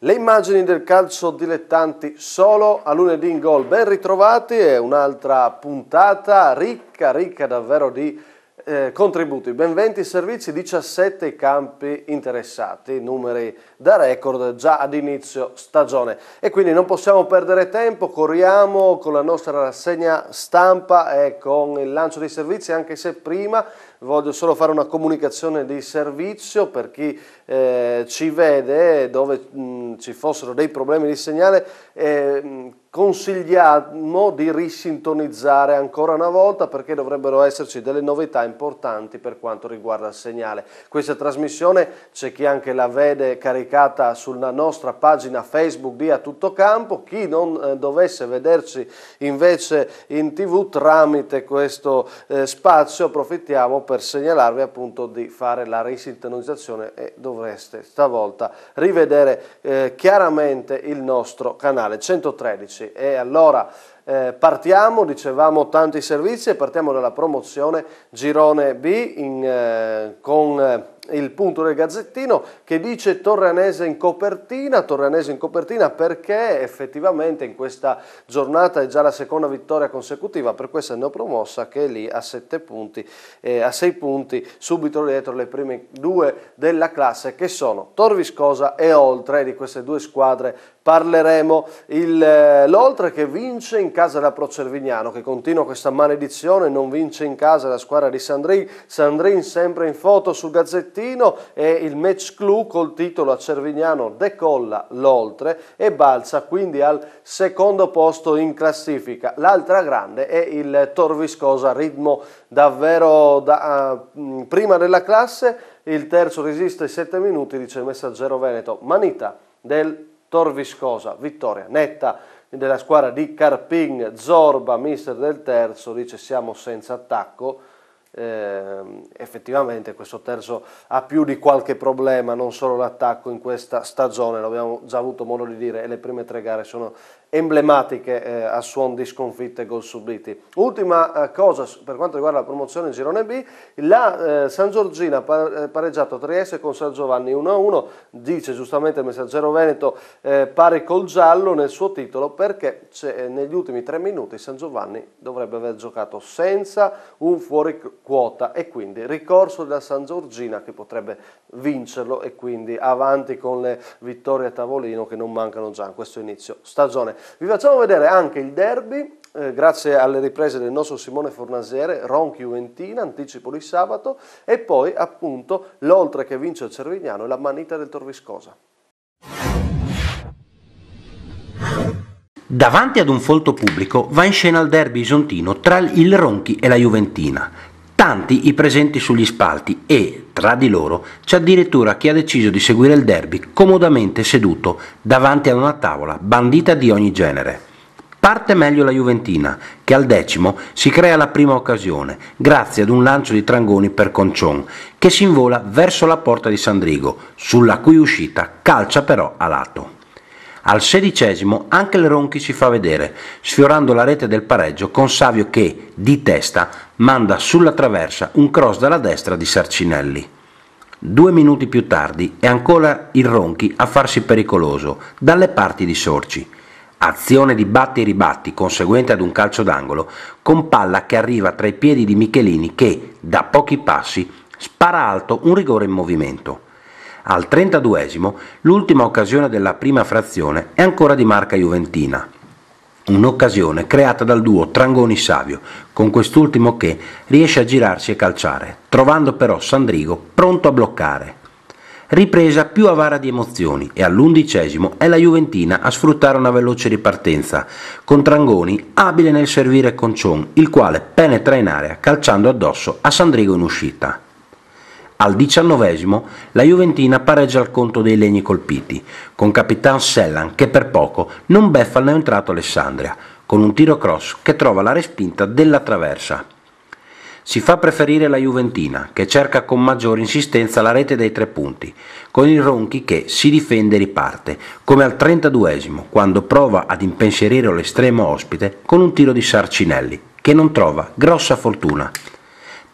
Le immagini del calcio dilettanti solo a lunedì in gol. Ben ritrovati, è un'altra puntata ricca davvero di contributi. Ben 20 servizi, 17 campi interessati, numeri da record già ad inizio stagione. E quindi non possiamo perdere tempo, corriamo con la nostra rassegna stampa e con il lancio dei servizi, anche se prima voglio solo fare una comunicazione di servizio per chi ci vede, dove ci fossero dei problemi di segnale. Consigliamo di risintonizzare ancora una volta perché dovrebbero esserci delle novità importanti per quanto riguarda il segnale. Questa trasmissione c'è chi anche la vede caricata sulla nostra pagina Facebook di A Tutto Campo, chi non dovesse vederci invece in TV tramite questo spazio approfittiamo per segnalarvi appunto di fare la risintonizzazione e dovreste stavolta rivedere chiaramente il nostro canale 113. E allora partiamo, dicevamo tanti servizi e partiamo dalla promozione Girone B con il punto del Gazzettino che dice Torrianese in copertina perché effettivamente in questa giornata è già la seconda vittoria consecutiva per questa neopromossa che è lì a 7 punti, a 6 punti subito dietro le prime due della classe che sono Tor Viskosa e Oltre. Di queste due squadre parleremo. L'Oltre che vince in casa da Pro Cervignano, che continua questa maledizione, non vince in casa la squadra di Sandrin sempre in foto sul Gazzettino, e il match clou col titolo a Cervignano decolla l'Oltre e balza quindi al secondo posto in classifica. L'altra grande è il Tor Viskosa, ritmo davvero prima della classe. Il terzo resiste 7 minuti, dice il Messaggero Veneto, manita del Tor Viskosa, vittoria netta della squadra di Carpin. Zorba, mister del terzo, dice siamo senza attacco. Effettivamente questo terzo ha più di qualche problema, non solo l'attacco in questa stagione, l'abbiamo già avuto modo di dire, e le prime 3 gare sono emblematiche a suon di sconfitte e gol subiti. Ultima cosa per quanto riguarda la promozione in Girone B, la San Giorgina ha pareggiato Trieste con San Giovanni 1-1, dice giustamente il Messaggero Veneto pari col giallo nel suo titolo perché negli ultimi 3 minuti San Giovanni dovrebbe aver giocato senza un fuori quota e quindi ricorso della San Giorgina che potrebbe vincerlo e quindi avanti con le vittorie a tavolino che non mancano già in questo inizio stagione. Vi facciamo vedere anche il derby grazie alle riprese del nostro Simone Fornasiere, Ronchi-Juventina, anticipo di sabato, e poi appunto l'Oltre che vince il Cervignano e la manita del Tor Viskosa. Davanti ad un folto pubblico va in scena il derby isontino tra il Ronchi e la Juventina. Tanti i presenti sugli spalti e, tra di loro, c'è addirittura chi ha deciso di seguire il derby comodamente seduto davanti a una tavola bandita di ogni genere. Parte meglio la Juventina, che al 10° si crea la prima occasione, grazie ad un lancio di Trangoni per Concion, che si invola verso la porta di Sandrigo, sulla cui uscita calcia però a lato. Al 16° anche il Ronchi si fa vedere, sfiorando la rete del pareggio con Savio che, di testa, manda sulla traversa un cross dalla destra di Sarcinelli. 2 minuti più tardi è ancora il Ronchi a farsi pericoloso, dalle parti di Sorci. Azione di batti e ribatti conseguente ad un calcio d'angolo, con palla che arriva tra i piedi di Michelini che, da pochi passi, spara alto un rigore in movimento. Al 32° l'ultima occasione della prima frazione è ancora di marca juventina. Un'occasione creata dal duo Trangoni-Savio, con quest'ultimo che riesce a girarsi e calciare, trovando però Sandrigo pronto a bloccare. Ripresa più avara di emozioni e all'11° è la Juventina a sfruttare una veloce ripartenza, con Trangoni abile nel servire Concion, il quale penetra in area calciando addosso a Sandrigo in uscita. Al 19° la Juventina pareggia al conto dei legni colpiti, con Capitan Sellan che per poco non beffa il neoentrato Alessandria, con un tiro cross che trova la respinta della traversa. Si fa preferire la Juventina, che cerca con maggiore insistenza la rete dei 3 punti, con il Ronchi che si difende e riparte, come al 32°, quando prova ad impensierire l'estremo ospite con un tiro di Sarcinelli, che non trova grossa fortuna.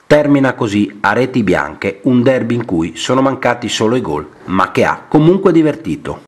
Termina così a reti bianche un derby in cui sono mancati solo i gol, ma che ha comunque divertito.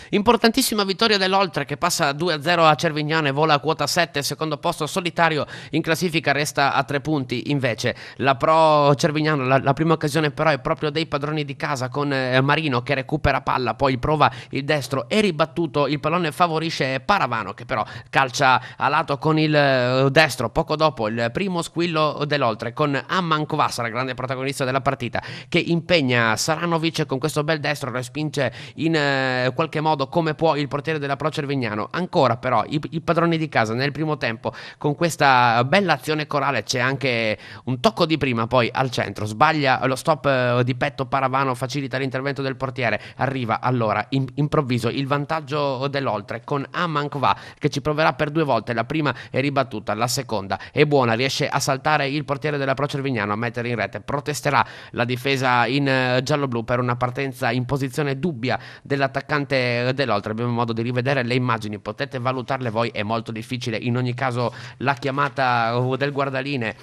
Importantissima vittoria dell'Oltre che passa 2-0 a Cervignano e vola a quota 7, secondo posto solitario in classifica, resta a 3 punti. Invece la Pro Cervignano, la prima occasione però è proprio dei padroni di casa con Marino che recupera palla, poi prova il destro e ribattuto, il pallone favorisce Paravano che però calcia a lato con il destro. Poco dopo il primo squillo dell'Oltre con Amman Kovassa, la grande protagonista della partita, che impegna Saranovic con questo bel destro, respinge in qualche modo come può il portiere della Pro Cervignano. Ancora però i padroni di casa nel primo tempo con questa bella azione corale, c'è anche un tocco di prima poi al centro, sbaglia lo stop di petto Paravano, facilita l'intervento del portiere, arriva allora improvviso il vantaggio dell'Oltre con Amankova che ci proverà per 2 volte, la prima è ribattuta, la seconda è buona, riesce a saltare il portiere della Pro Cervignano, a mettere in rete, protesterà la difesa in giallo-blu per una partenza in posizione dubbia dell'attaccante dell'Oltre. Abbiamo modo di rivedere le immagini, potete valutarle voi, è molto difficile in ogni caso la chiamata del guardaline.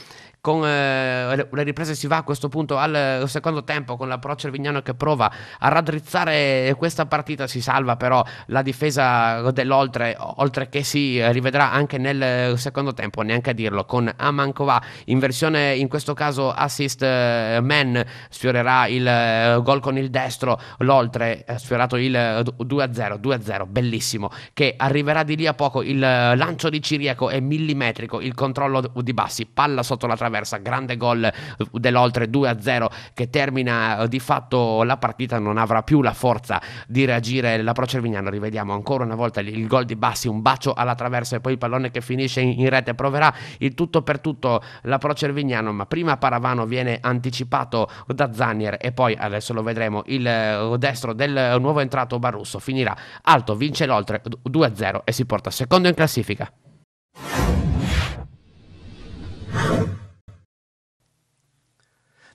Con le riprese si va a questo punto al secondo tempo con la Pro Cervignano che prova a raddrizzare questa partita, si salva però la difesa dell'Oltre, oltre che si rivedrà anche nel secondo tempo, neanche a dirlo, con Amankova in versione in questo caso assist man, sfiorerà il gol con il destro, l'Oltre ha sfiorato il 2-0, bellissimo, che arriverà di lì a poco, il lancio di Ciriaco è millimetrico, il controllo di Bassi, palla sotto la traversa, grande gol dell'Oltre 2-0 che termina di fatto la partita, non avrà più la forza di reagire la Pro Cervignano. Rivediamo ancora una volta il gol di Bassi, un bacio alla traversa e poi il pallone che finisce in rete, proverà il tutto per tutto la Pro Cervignano, ma prima Paravano viene anticipato da Zanier e poi adesso lo vedremo il destro del nuovo entrato Barrusso, finirà alto, vince l'Oltre 2-0 e si porta secondo in classifica.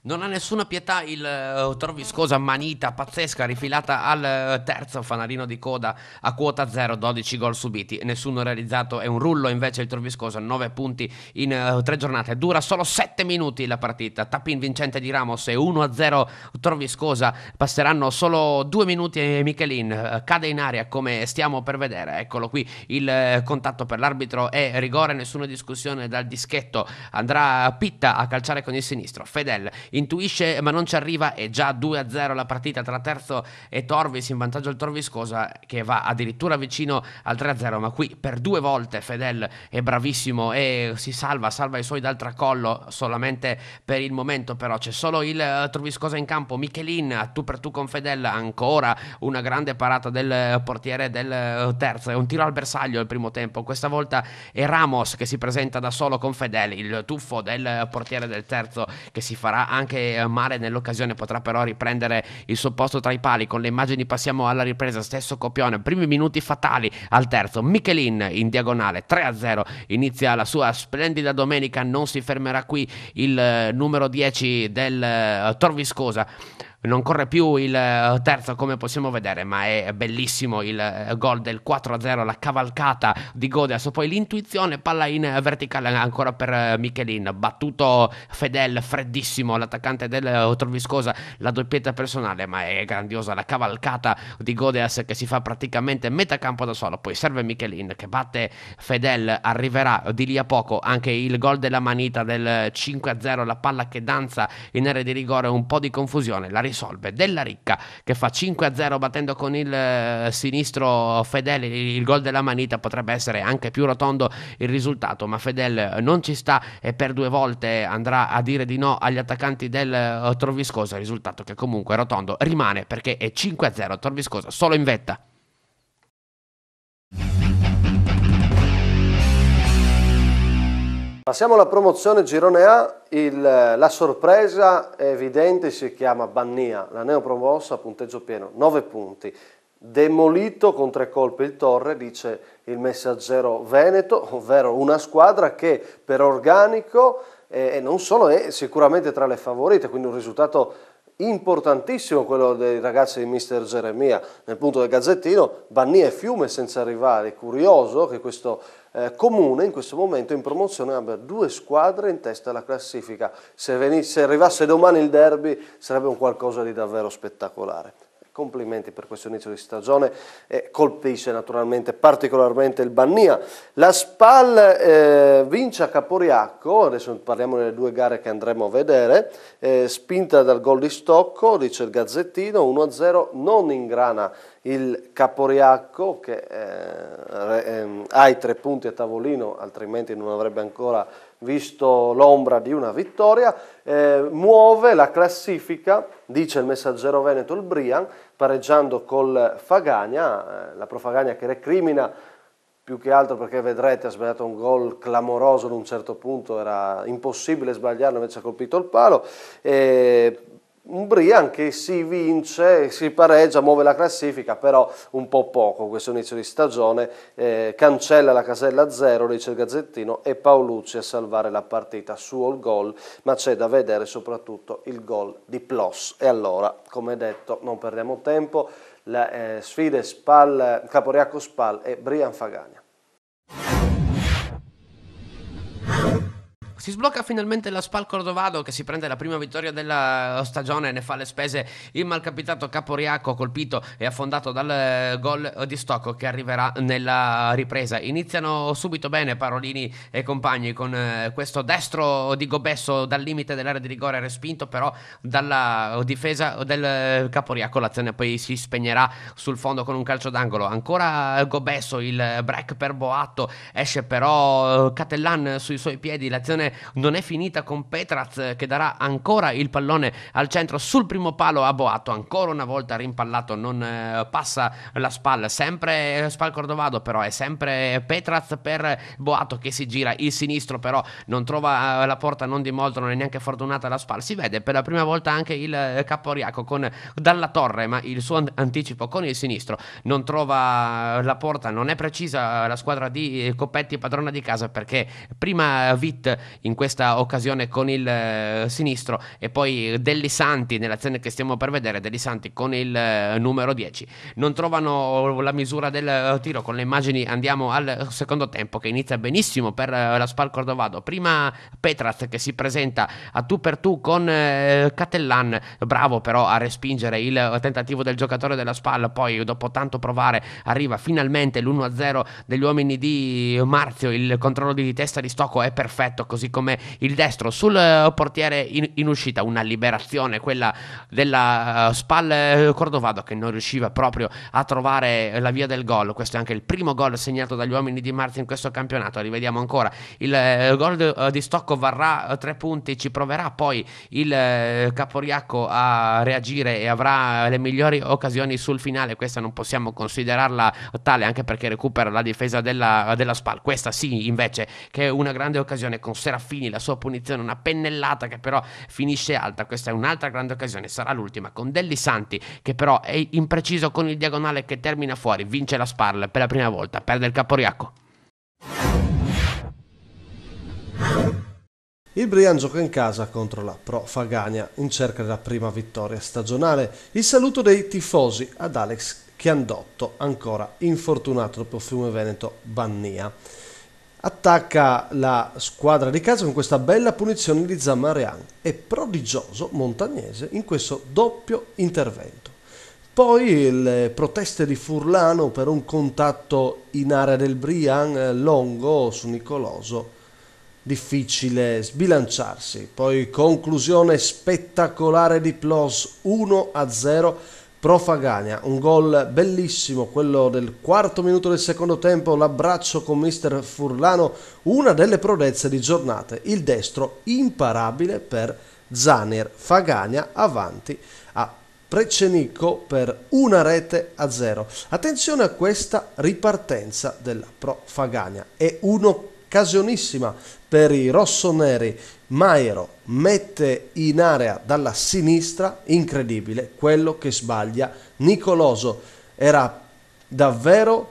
Non ha nessuna pietà il Torviscosa, manita pazzesca rifilata al terzo, fanalino di coda a quota 0, 12 gol subiti, nessuno realizzato, è un rullo invece il Torviscosa, 9 punti in 3 giornate, dura solo 7 minuti la partita, tap-in vincente di Ramos e 1-0 Torviscosa, passeranno solo 2 minuti e Michelin cade in aria come stiamo per vedere, eccolo qui il contatto per l'arbitro è rigore, nessuna discussione dal dischetto, andrà Pitta a calciare con il sinistro, Fedel intuisce ma non ci arriva, è già 2-0 la partita tra Terzo e Torvis, in vantaggio il Torviscosa che va addirittura vicino al 3-0, ma qui per 2 volte Fedel è bravissimo e si salva i suoi dal tracollo, solamente per il momento però c'è solo il Torviscosa in campo, Michelin a tu per tu con Fedel, ancora una grande parata del portiere del Terzo, è un tiro al bersaglio il primo tempo, questa volta è Ramos che si presenta da solo con Fedel, il tuffo del portiere del Terzo che si farà anche male nell'occasione, potrà però riprendere il suo posto tra i pali. Con le immagini passiamo alla ripresa, stesso copione, primi minuti fatali al Terzo, Michelin in diagonale 3-0, inizia la sua splendida domenica, non si fermerà qui il numero 10 del Torviscosa. Non corre più il Terzo come possiamo vedere, ma è bellissimo il gol del 4-0, la cavalcata di Godeas, poi l'intuizione, palla in verticale ancora per Michelin, battuto Fedel, freddissimo l'attaccante del Torviscosa, la doppietta personale, ma è grandiosa la cavalcata di Godeas che si fa praticamente metà campo da solo, poi serve Michelin che batte Fedel, arriverà di lì a poco anche il gol della manita del 5-0, la palla che danza in area di rigore, un po' di confusione, la risolve Della Ricca che fa 5-0 battendo con il sinistro Fedele, il gol della manita, potrebbe essere anche più rotondo il risultato, ma Fedel non ci sta e per 2 volte andrà a dire di no agli attaccanti del Torviscosa, risultato che comunque rotondo rimane perché è 5-0 Torviscosa solo in vetta. Passiamo alla promozione Girone A, la sorpresa è evidente, si chiama Bannia, la neopromossa, punteggio pieno, 9 punti. Demolito con 3 colpi il Torre, dice il Messaggero Veneto, ovvero una squadra che per organico e non solo è sicuramente tra le favorite, quindi un risultato importantissimo quello dei ragazzi di Mister Geremia. Nel punto del Gazzettino, Bannia e Fiume senza rivali, curioso che questo comune in questo momento in promozione abbia 2 squadre in testa alla classifica. Se arrivasse domani il derby sarebbe un qualcosa di davvero spettacolare. complimenti per questo inizio di stagione, colpisce naturalmente particolarmente il Bannia. La Spal vince a Caporiacco, adesso parliamo delle due gare che andremo a vedere, spinta dal gol di Stocco, dice il Gazzettino, 1-0, non ingrana il Caporiacco che ha i 3 punti a tavolino, altrimenti non avrebbe ancora visto l'ombra di una vittoria. Muove la classifica, dice il Messaggero Veneto, il Brian, pareggiando col Fagagna, la Pro Fagagna che recrimina più che altro perché vedrete ha sbagliato un gol clamoroso ad un certo punto, era impossibile sbagliarlo, invece ha colpito il palo. Un Brian che si vince, si pareggia, muove la classifica, però un po' poco questo inizio di stagione, cancella la casella a 0, dice il Gazzettino, e Paolucci a salvare la partita, suo il gol, ma c'è da vedere soprattutto il gol di Plos. E allora, come detto, non perdiamo tempo, le sfide Spal, Caporiacco Spal e Brian Fagagna. Si sblocca finalmente la Spal Cordovado che si prende la prima vittoria della stagione, ne fa le spese il malcapitato Caporiacco, colpito e affondato dal gol di Stocco che arriverà nella ripresa. Iniziano subito bene Parolini e compagni con questo destro di Gobesso dal limite dell'area di rigore, respinto però dalla difesa del Caporiacco. L'azione poi si spegnerà sul fondo con un calcio d'angolo. Ancora Gobesso, il break per Boatto, esce però Catellan sui suoi piedi, l'azione non è finita con Petraz che darà ancora il pallone al centro sul primo palo a Boatto, ancora una volta rimpallato, non passa la Spal, sempre Spal Cordovado, però è sempre Petraz per Boatto che si gira il sinistro, però non trova la porta, non di molto, non è neanche fortunata la Spal. Si vede per la prima volta anche il Caporiacco con Dalla Torre, ma il suo anticipo con il sinistro non trova la porta, non è precisa la squadra di Coppetti, padrona di casa, perché prima Witt in questa occasione con il sinistro e poi Delli Santi nell'azione che stiamo per vedere, Delli Santi con il numero 10 non trovano la misura del tiro. Con le immagini andiamo al secondo tempo che inizia benissimo per la Spal Cordovado. Prima Petraz che si presenta a tu per tu con Catellan, bravo però a respingere il tentativo del giocatore della Spal, poi dopo tanto provare arriva finalmente l'1-0 degli uomini di Marzio, il controllo di testa di Stocco è perfetto, così come il destro sul portiere in uscita, una liberazione quella della Spal Cordovado che non riusciva proprio a trovare la via del gol. Questo è anche il primo gol segnato dagli uomini di Marzio in questo campionato. Rivediamo ancora il gol di Stocco, varrà 3 punti, ci proverà poi il Caporiacco a reagire e avrà le migliori occasioni sul finale. Questa non possiamo considerarla tale, anche perché recupera la difesa della Spal. Questa sì invece che è una grande occasione con Serafini, la sua punizione, una pennellata che però finisce alta. Questa è un'altra grande occasione, sarà l'ultima con Delli Santi che però è impreciso con il diagonale che termina fuori. Vince la Spal per la prima volta, perde il Caporiacco. Il Brian gioca in casa contro la Pro Fagagna in cerca della prima vittoria stagionale. Il saluto dei tifosi ad Alex Chiandotto, ancora infortunato dopo Fiume Veneto Bannia. Attacca la squadra di casa con questa bella punizione di Zammarian e prodigioso Montagnese in questo doppio intervento. Poi le proteste di Furlano per un contatto in area del Brian Longo su Nicoloso, difficile sbilanciarsi. Poi conclusione spettacolare di Plos, 1-0 Pro Fagagna, un gol bellissimo, quello del quarto minuto del secondo tempo, l'abbraccio con mister Furlano, una delle prodezze di giornate, il destro imparabile per Zanier. Fagagna avanti a Precenicco per 1-0. Attenzione a questa ripartenza della Pro Fagagna, è un'occasionissima per i rossoneri. Mairo mette in area dalla sinistra, incredibile quello che sbaglia Nicoloso, era davvero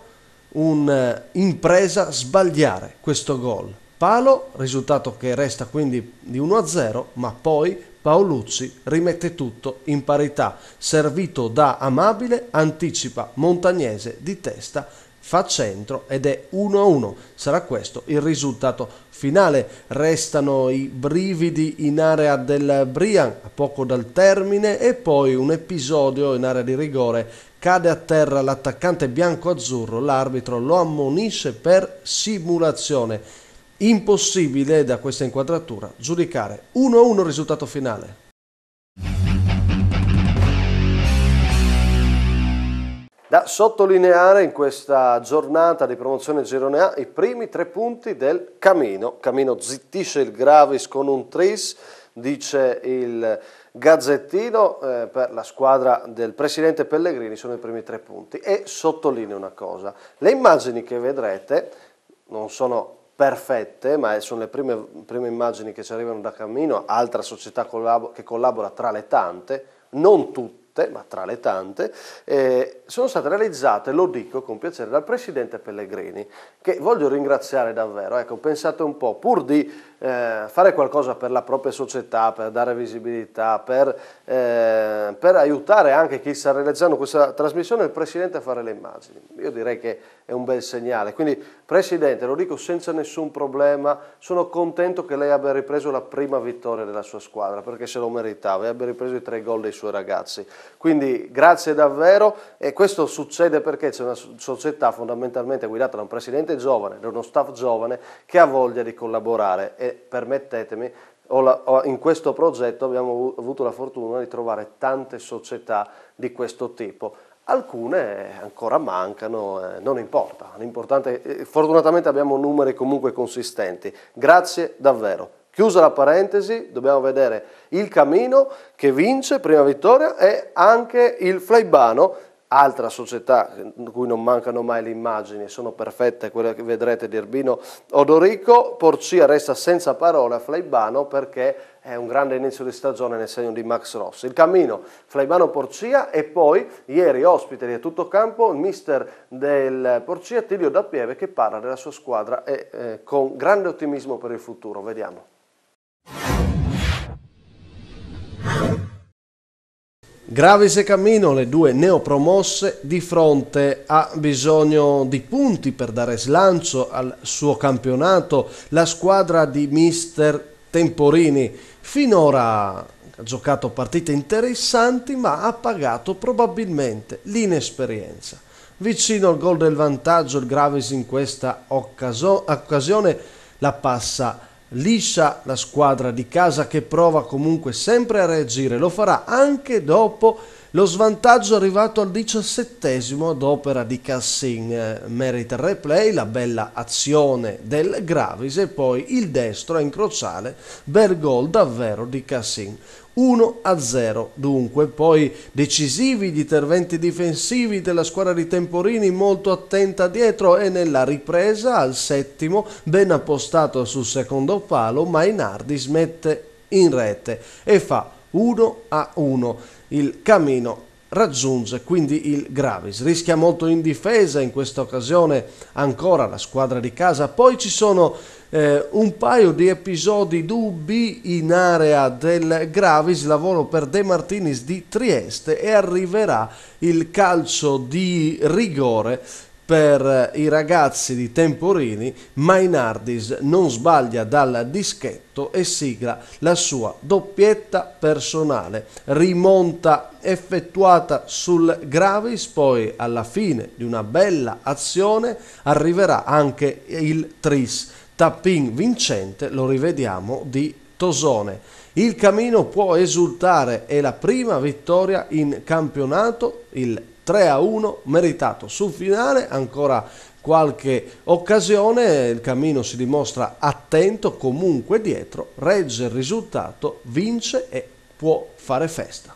un'impresa sbagliare questo gol. Palo, risultato che resta quindi di 1-0, ma poi Paolucci rimette tutto in parità, servito da Amabile, anticipa Montagnese di testa, fa centro ed è 1-1. Sarà questo il risultato finale. Restano i brividi in area del Brian a poco dal termine e poi un episodio in area di rigore. Cade a terra l'attaccante bianco-azzurro, l'arbitro lo ammonisce per simulazione. Impossibile da questa inquadratura giudicare. 1-1 risultato finale. Da sottolineare in questa giornata di promozione Girone A i primi 3 punti del Camino. Camino zittisce il Gravis con un tris, dice il Gazzettino, per la squadra del presidente Pellegrini sono i primi 3 punti. E sottolineo una cosa, le immagini che vedrete non sono perfette, ma sono le prime immagini che ci arrivano da Camino, altra società che collabora tra le tante, non tutte, ma tra le tante, sono state realizzate, lo dico con piacere, dal presidente Pellegrini, che voglio ringraziare davvero. Ecco, pensate un po', pur di fare qualcosa per la propria società, per dare visibilità, per aiutare anche chi sta realizzando questa trasmissione, il presidente a fare le immagini. Io direi che è un bel segnale. Quindi, presidente, lo dico senza nessun problema, sono contento che lei abbia ripreso la prima vittoria della sua squadra, perché se lo meritava, e abbia ripreso i 3 gol dei suoi ragazzi. Quindi grazie davvero, e questo succede perché c'è una società fondamentalmente guidata da un presidente giovane, da uno staff giovane che ha voglia di collaborare, e permettetemi, in questo progetto abbiamo avuto la fortuna di trovare tante società di questo tipo. Alcune ancora mancano, non importa, l'importante, fortunatamente abbiamo numeri comunque consistenti. Grazie davvero. Chiusa la parentesi, dobbiamo vedere il Camino che vince, prima vittoria, e anche il Fleibano, altra società in cui non mancano mai le immagini, sono perfette quelle che vedrete di Erbino Odorico. Porcia resta senza parole a Fleibano perché è un grande inizio di stagione nel segno di Max Rossi. Il Camino, Fleibano, Porcia, e poi ieri ospite di Tutto Campo il mister del Porcia, Tilio Da Pieve, che parla della sua squadra e con grande ottimismo per il futuro. Vediamo. Gravis e Camino, le 2 neopromosse, di fronte a bisogno di punti per dare slancio al suo campionato. La squadra di mister Temporini finora ha giocato partite interessanti, ma ha pagato probabilmente l'inesperienza. Vicino al gol del vantaggio, il Gravis in questa occasione la passa liscia la squadra di casa, che prova comunque sempre a reagire. Lo farà anche dopo lo svantaggio arrivato al 17° ad opera di Cassin. Merita il replay la bella azione del Gravis e poi il destro a incrociare, bel gol davvero di Cassin. 1-0 dunque. Poi decisivi gli interventi difensivi della squadra di Temporini, molto attenta dietro, e nella ripresa al 7° ben appostato sul secondo palo Mainardis mette in rete e fa 1-1. Il Camino raggiunge quindi il Gravis, rischia molto in difesa in questa occasione ancora la squadra di casa. Poi ci sono un paio di episodi dubbi in area del Gravis, lavoro per De Martinis di Trieste, e arriverà il calcio di rigore per i ragazzi di Temporini. Mainardis non sbaglia dal dischetto e sigla la sua doppietta personale. Rimonta effettuata sul Gravis, poi alla fine di una bella azione arriverà anche il tris. Tappin vincente, lo rivediamo, di Tosone. Il Camino può esultare, è la prima vittoria in campionato, il 3-1 meritato sul finale. Ancora qualche occasione, il Camino si dimostra attento, comunque dietro, regge il risultato, vince e può fare festa.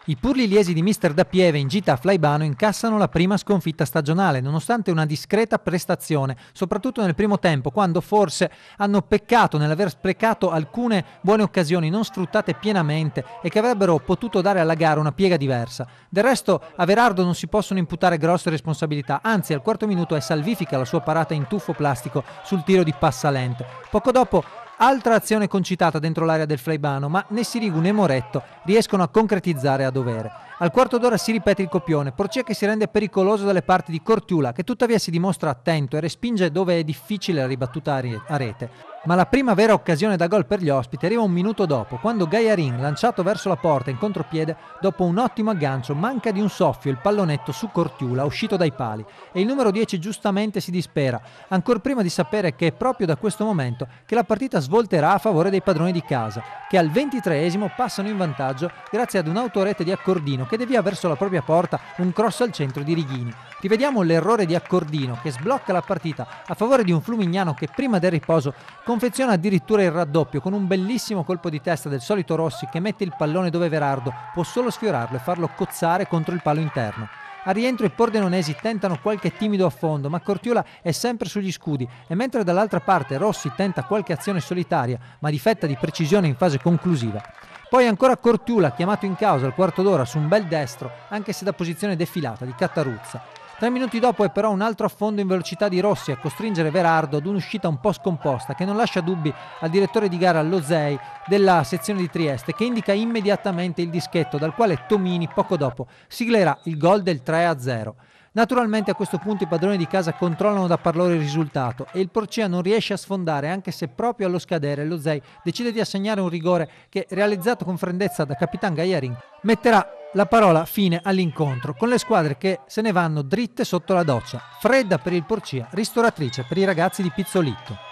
I purliliesi di mister Da Pieve in gita a Flaibano incassano la prima sconfitta stagionale, nonostante una discreta prestazione, soprattutto nel primo tempo, quando forse hanno peccato nell'aver sprecato alcune buone occasioni non sfruttate pienamente e che avrebbero potuto dare alla gara una piega diversa. Del resto a Verardo non si possono imputare grosse responsabilità, anzi al 4° minuto è salvifica la sua parata in tuffo plastico sul tiro di Passalente. Poco dopo altra azione concitata dentro l'area del Flaibano, ma né Sirigu né Moretto riescono a concretizzare a dovere. Al quarto d'ora si ripete il copione, Porcia che si rende pericoloso dalle parti di Cortiula, che tuttavia si dimostra attento e respinge dove è difficile la ribattuta a rete. Ma la prima vera occasione da gol per gli ospiti arriva un minuto dopo, quando Gaiarin, lanciato verso la porta in contropiede, dopo un ottimo aggancio, manca di un soffio il pallonetto su Cortiula, uscito dai pali, e il numero 10 giustamente si dispera, ancor prima di sapere che è proprio da questo momento che la partita svolterà a favore dei padroni di casa, che al 23esimo passano in vantaggio grazie ad un'autorete di Accordino che devia verso la propria porta un cross al centro di Righini. Rivediamo l'errore di Accordino che sblocca la partita a favore di un Flumignano che prima del riposo confeziona addirittura il raddoppio con un bellissimo colpo di testa del solito Rossi che mette il pallone dove Verardo può solo sfiorarlo e farlo cozzare contro il palo interno. A rientro i pordenonesi tentano qualche timido affondo, ma Cortiula è sempre sugli scudi e mentre dall'altra parte Rossi tenta qualche azione solitaria, ma difetta di precisione in fase conclusiva. Poi ancora Cortiula chiamato in causa al quarto d'ora su un bel destro, anche se da posizione defilata di Cattaruzza. 3 minuti dopo è però un altro affondo in velocità di Rossi a costringere Verardo ad un'uscita un po' scomposta che non lascia dubbi al direttore di gara Losei della sezione di Trieste, che indica immediatamente il dischetto dal quale Tomini poco dopo siglerà il gol del 3-0. Naturalmente a questo punto i padroni di casa controllano da par loro il risultato e il Porcia non riesce a sfondare, anche se proprio allo scadere Losei decide di assegnare un rigore che, realizzato con freddezza da Capitan Gaiarin, metterà la parola fine all'incontro, con le squadre che se ne vanno dritte sotto la doccia. Fredda per il Porcia, ristoratrice per i ragazzi di Pizzolitto.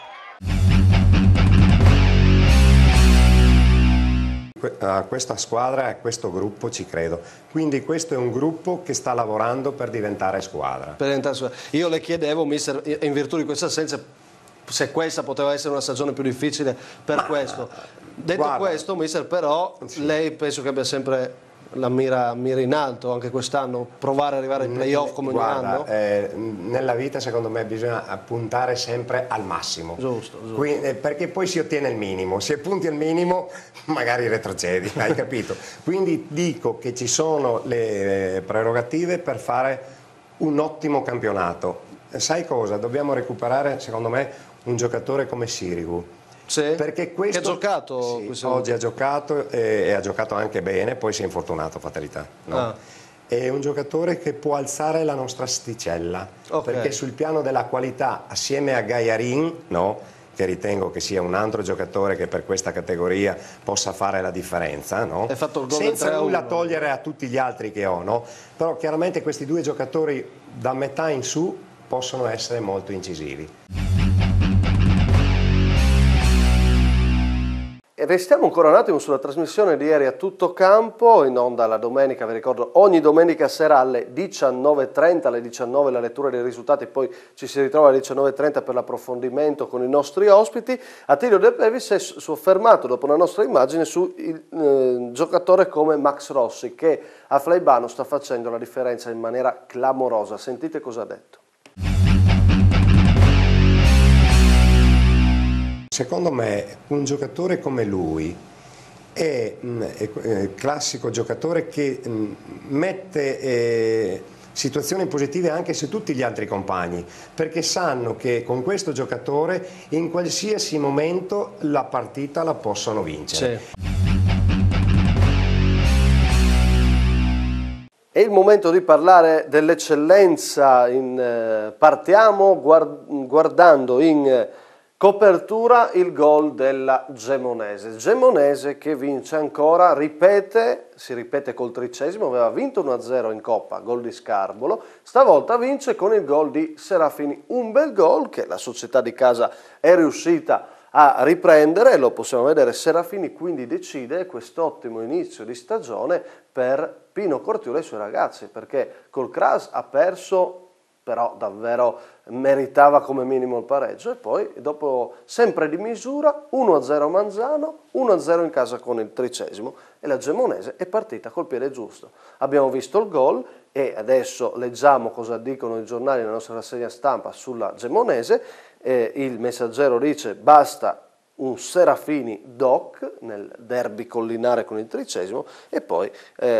A questa squadra e a questo gruppo ci credo, quindi questo è un gruppo che sta lavorando per diventare squadra. Io le chiedevo, mister, in virtù di questa assenza, se questa poteva essere una stagione più difficile per questo. Detto guarda, questo, mister, però sì, lei penso che abbia sempre la mira in alto anche quest'anno, provare ad arrivare ai playoff come ogni anno? Nella vita secondo me bisogna puntare sempre al massimo. Giusto. Quindi, perché poi si ottiene il minimo, se punti al minimo magari retrocedi, hai capito? Quindi dico che ci sono le prerogative per fare un ottimo campionato. Sai cosa? Dobbiamo recuperare secondo me un giocatore come Sirigu. Sì? Perché questo, che ha giocato? Sì, oggi ha giocato e ha giocato anche bene, poi si è infortunato, fatalità. No? È un giocatore che può alzare la nostra asticella, perché sul piano della qualità, assieme a Gaiarin, no? Che ritengo che sia un altro giocatore che per questa categoria possa fare la differenza, no? Senza nulla togliere a tutti gli altri che ho, no? Però chiaramente questi due giocatori da metà in su possono essere molto incisivi. Restiamo ancora un attimo sulla trasmissione di ieri a tutto campo, in onda la domenica, vi ricordo, ogni domenica sera alle 19:30, alle 19 la lettura dei risultati, poi ci si ritrova alle 19:30 per l'approfondimento con i nostri ospiti. Attilio De Bevis è soffermato dopo una nostra immagine su il giocatore come Max Rossi, che a Flaibano sta facendo la differenza in maniera clamorosa. Sentite cosa ha detto. Secondo me un giocatore come lui è il classico giocatore che mette situazioni positive anche su tutti gli altri compagni, perché sanno che con questo giocatore in qualsiasi momento la partita la possono vincere. Sì. È il momento di parlare dell'eccellenza, partiamo guardando in copertura il gol della Gemonese che vince ancora, si ripete col 13°, aveva vinto 1-0 in Coppa, gol di Scarbolo, stavolta vince con il gol di Serafini, un bel gol che la società di casa è riuscita a riprendere, lo possiamo vedere. Serafini quindi decide quest'ottimo inizio di stagione per Pino Cortiula e i suoi ragazzi, perché col Cras ha perso, però davvero meritava come minimo il pareggio, e poi dopo sempre di misura 1-0 Manzano, 1-0 in casa con il 13° e la Gemonese è partita col piede giusto. Abbiamo visto il gol e adesso leggiamo cosa dicono i giornali nella nostra rassegna stampa sulla Gemonese. Il Messaggero dice basta un Serafini doc nel derby collinare con il 13° e poi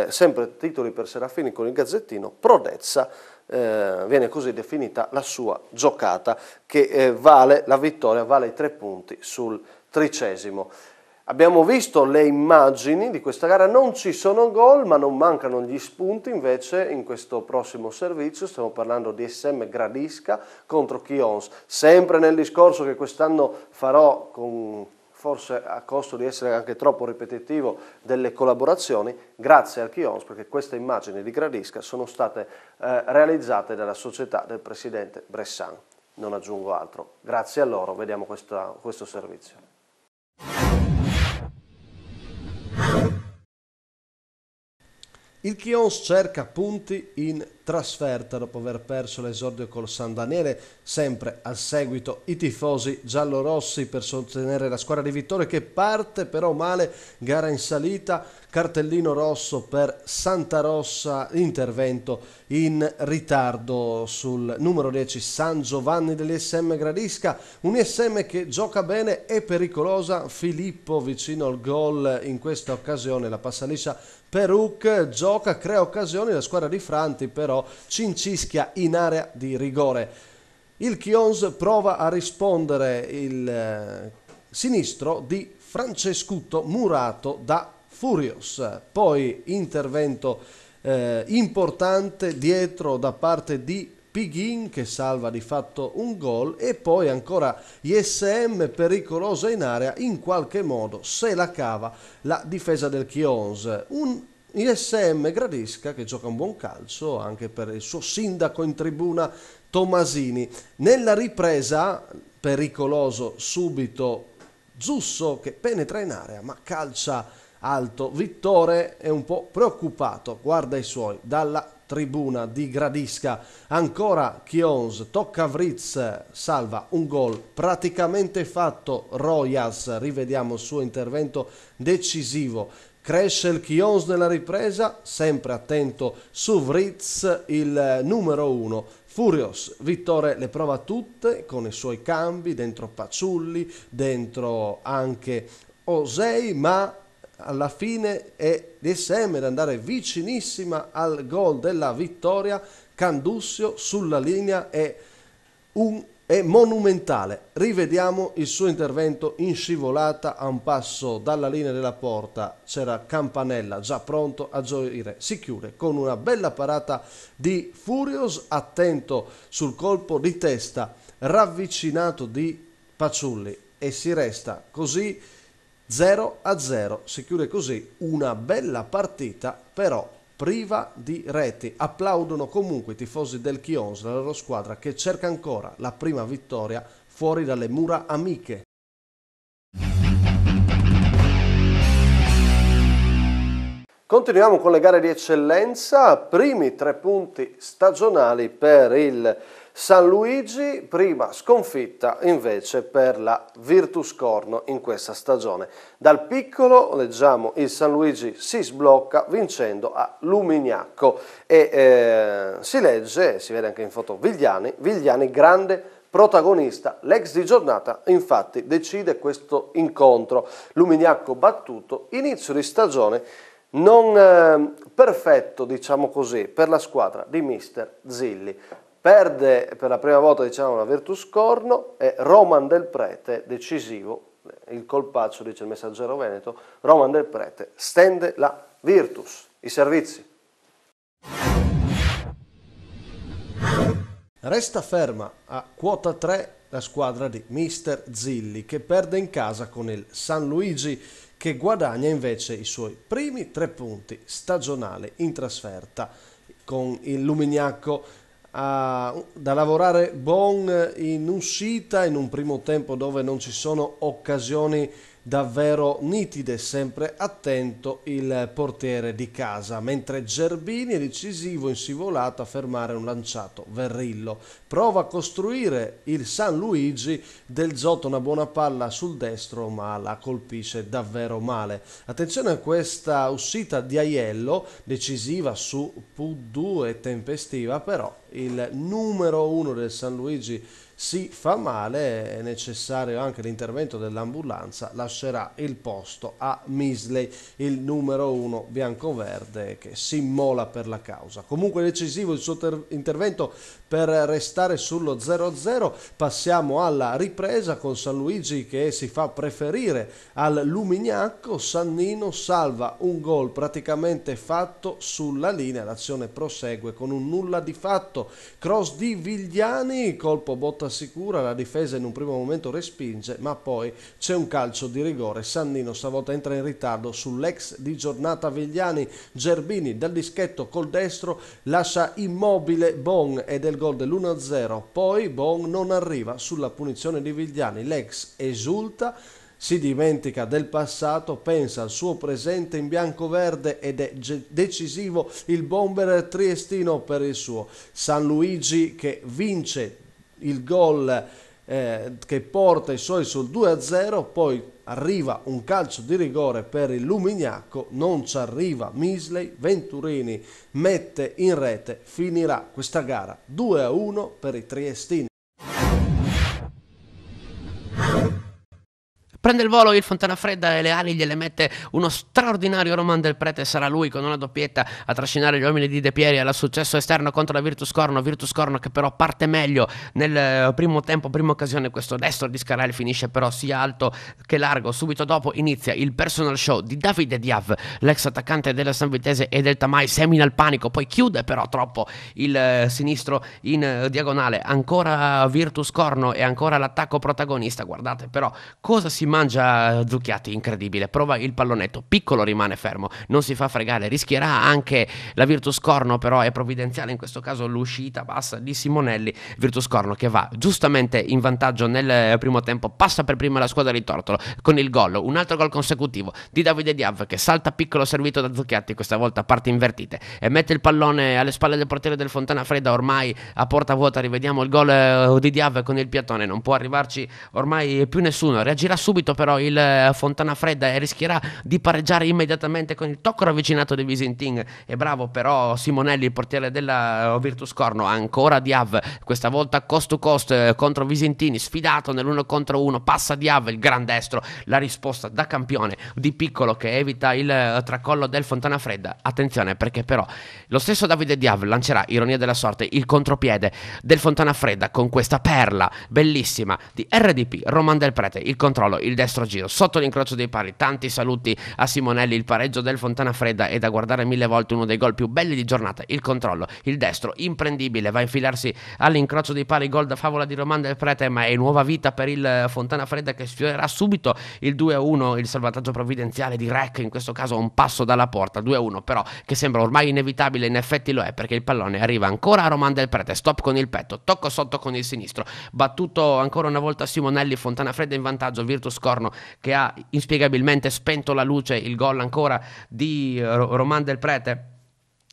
sempre titoli per Serafini con il Gazzettino, prodezza. Viene così definita la sua giocata che vale la vittoria, vale i 3 punti sul 13°. Abbiamo visto le immagini di questa gara, non ci sono gol ma non mancano gli spunti invece in questo prossimo servizio. Stiamo parlando di SM Gradisca contro Chions, sempre nel discorso che quest'anno farò forse a costo di essere anche troppo ripetitivo, delle collaborazioni, grazie al Chions, perché queste immagini di Gradisca sono state realizzate dalla società del presidente Bressan. Non aggiungo altro. Grazie a loro, vediamo questo servizio. Il Chions cerca punti in trasferta dopo aver perso l'esordio col San Daniele, sempre al seguito i tifosi giallorossi per sostenere la squadra di Vittorio che parte però male, gara in salita, cartellino rosso per Santarossa, intervento in ritardo sul numero 10 San Giovanni dell'ISM Gradisca, un ISM che gioca bene e pericolosa, Filippo vicino al gol in questa occasione, la passa liscia Peruc, gioca, crea occasioni, la squadra di Franti però cincischia in area di rigore. Il Chions prova a rispondere il sinistro di Francescuto murato da Furios, poi intervento importante dietro da parte di Pighin che salva di fatto un gol e poi ancora ISM pericolosa in area, in qualche modo se la cava la difesa del Chions. Un ISM Gradisca che gioca un buon calcio anche per il suo sindaco in tribuna Tomasini. Nella ripresa pericoloso subito Zusso che penetra in area ma calcia alto. Vittore è un po' preoccupato, guarda i suoi dalla tribuna di Gradisca. Ancora Chions, tocca Vritz, salva un gol praticamente fatto. Royas, rivediamo il suo intervento decisivo. Cresce il Chions nella ripresa, sempre attento su Vritz, il numero 1. Furios, Vittore le prova tutte con i suoi cambi, dentro Paciulli, dentro anche Osei, ma alla fine è l'ISM ad andare vicinissima al gol della vittoria. Candussio sulla linea è monumentale. Rivediamo il suo intervento in scivolata a un passo dalla linea della porta. C'era Campanella già pronto a gioire. Si chiude con una bella parata di Furios, attento sul colpo di testa ravvicinato di Paciulli e si resta così 0-0, si chiude così una bella partita però priva di reti. Applaudono comunque i tifosi del Chions, la loro squadra che cerca ancora la prima vittoria fuori dalle mura amiche. Continuiamo con le gare di eccellenza, primi 3 punti stagionali per il San Luigi, prima sconfitta invece per la Virtus Corno in questa stagione. Dal piccolo leggiamo il San Luigi si sblocca vincendo a Lumignacco e si legge, si vede anche in foto Vigliani grande protagonista, l'ex di giornata infatti decide questo incontro. Lumignacco battuto, inizio di stagione non perfetto, diciamo così, per la squadra di mister Zilli. Perde per la prima volta, diciamo, la Virtus Corno e Roman Del Prete, decisivo, il colpaccio, dice il Messaggero Veneto, Roman Del Prete stende la Virtus. I servizi. Resta ferma a quota 3 la squadra di mister Zilli che perde in casa con il San Luigi che guadagna invece i suoi primi 3 punti stagionali in trasferta con il Lumignacco da lavorare buon in uscita in un primo tempo dove non ci sono occasioni davvero nitide, sempre attento il portiere di casa, mentre Gerbini è decisivo in scivolata a fermare un lanciato Verrillo. Prova a costruire il San Luigi, Del Zotto una buona palla sul destro ma la colpisce davvero male. Attenzione a questa uscita di Aiello, decisiva su Puddu e tempestiva, però il numero 1 del San Luigi si fa male, è necessario anche l'intervento dell'ambulanza, lascerà il posto a Misley, il numero 1 biancoverde, che si immola per la causa. Comunque decisivo il suo intervento per restare sullo 0-0. Passiamo alla ripresa con San Luigi che si fa preferire al Lumignacco. Sannino salva un gol praticamente fatto sulla linea, l'azione prosegue con un nulla di fatto, cross di Vigliani, colpo botta sicura, la difesa in un primo momento respinge, ma poi c'è un calcio di rigore. Sannino stavolta entra in ritardo sull'ex di giornata Vigliani. Gerbini dal dischetto col destro lascia immobile Bon ed è il gol dell'1-0. Poi Bon non arriva sulla punizione di Vigliani, l'ex esulta, si dimentica del passato, pensa al suo presente in bianco-verde ed è decisivo il bomber triestino per il suo San Luigi, che vince il gol che porta i suoi sul 2-0. Poi arriva un calcio di rigore per il Lumignacco, non ci arriva Misley, Venturini mette in rete, finirà questa gara 2-1 per i triestini. Prende il volo il Fontanafredda e le ali gliele mette uno straordinario Roman del Prete. Sarà lui con una doppietta a trascinare gli uomini di De Pieri alla successo esterno contro la Virtus Corno che però parte meglio nel primo tempo, prima occasione. Questo destro di Scarelli finisce però sia alto che largo. Subito dopo inizia il personal show di Davide Diav, l'ex attaccante della San Vitese e del Tamai, semina il panico, poi chiude però troppo il sinistro in diagonale. Ancora Virtus Corno e ancora l'attacco protagonista. Guardate però cosa si mangia Zucchiatti, incredibile, prova il pallonetto, piccolo, rimane fermo, non si fa fregare, rischierà anche la Virtus Corno, però è provvidenziale in questo caso l'uscita bassa di Simonelli. Virtus Corno che va giustamente in vantaggio nel primo tempo, passa per prima la squadra di Tortolo con il gol, un altro gol consecutivo di Davide Diav che salta piccolo servito da Zucchiatti, questa volta parte invertite e mette il pallone alle spalle del portiere del Fontanafredda, ormai a porta vuota. Rivediamo il gol di Diav con il piattone, non può arrivarci ormai più nessuno, reagirà subito però il Fontanafredda e rischierà di pareggiare immediatamente con il tocco ravvicinato di Visintin. È bravo però Simonelli, il portiere della Virtus Corno. Ancora Diav, questa volta cost to cost contro Visintini, sfidato nell'1 contro 1, passa Diav, il gran destro, la risposta da campione di Piccolo che evita il tracollo del Fontanafredda. Attenzione perché però lo stesso Davide Diav lancerà, ironia della sorte, il contropiede del Fontanafredda con questa perla bellissima di RDP, Roman del Prete, il controllo, il destro giro sotto l'incrocio dei pali. Tanti saluti a Simonelli, il pareggio del Fontanafredda è da guardare 1000 volte uno dei gol più belli di giornata. Il controllo, il destro imprendibile, va a infilarsi all'incrocio dei pali, gol da favola di Roman del Prete, ma è nuova vita per il Fontanafredda che sfiorerà subito il 2-1, il salvataggio provvidenziale di Rec, in questo caso un passo dalla porta, 2-1 però che sembra ormai inevitabile, in effetti lo è perché il pallone arriva ancora a Roman del Prete, stop con il petto, tocco sotto con il sinistro, battuto ancora una volta Simonelli, Fontanafredda in vantaggio, Virtus Corno che ha inspiegabilmente spento la luce, il gol ancora di Roman del Prete.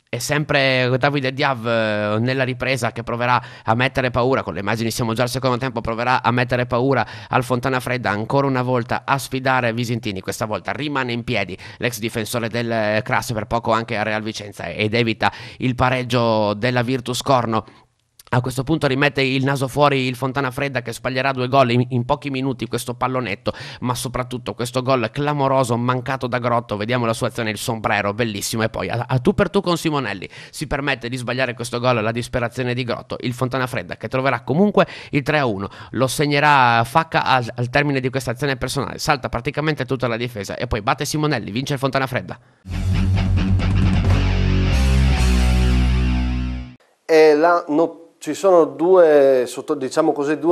E sempre Davide Diav nella ripresa che proverà a mettere paura, con le immagini siamo già al secondo tempo, proverà a mettere paura al Fontanafredda ancora una volta, a sfidare Visintini. Questa volta rimane in piedi l'ex difensore del Cras, per poco anche a Real Vicenza, ed evita il pareggio della Virtus Corno. A questo punto rimette il naso fuori il Fontanafredda che sbaglierà 2 gol in pochi minuti, questo pallonetto, ma soprattutto questo gol clamoroso mancato da Grotto. Vediamo la sua azione, il sombrero, bellissimo, e poi a tu per tu con Simonelli si permette di sbagliare questo gol, la disperazione di Grotto. Il Fontanafredda che troverà comunque il 3-1, lo segnerà Facca al termine di questa azione personale, salta praticamente tutta la difesa e poi batte Simonelli, vince il Fontanafredda. Ci sono due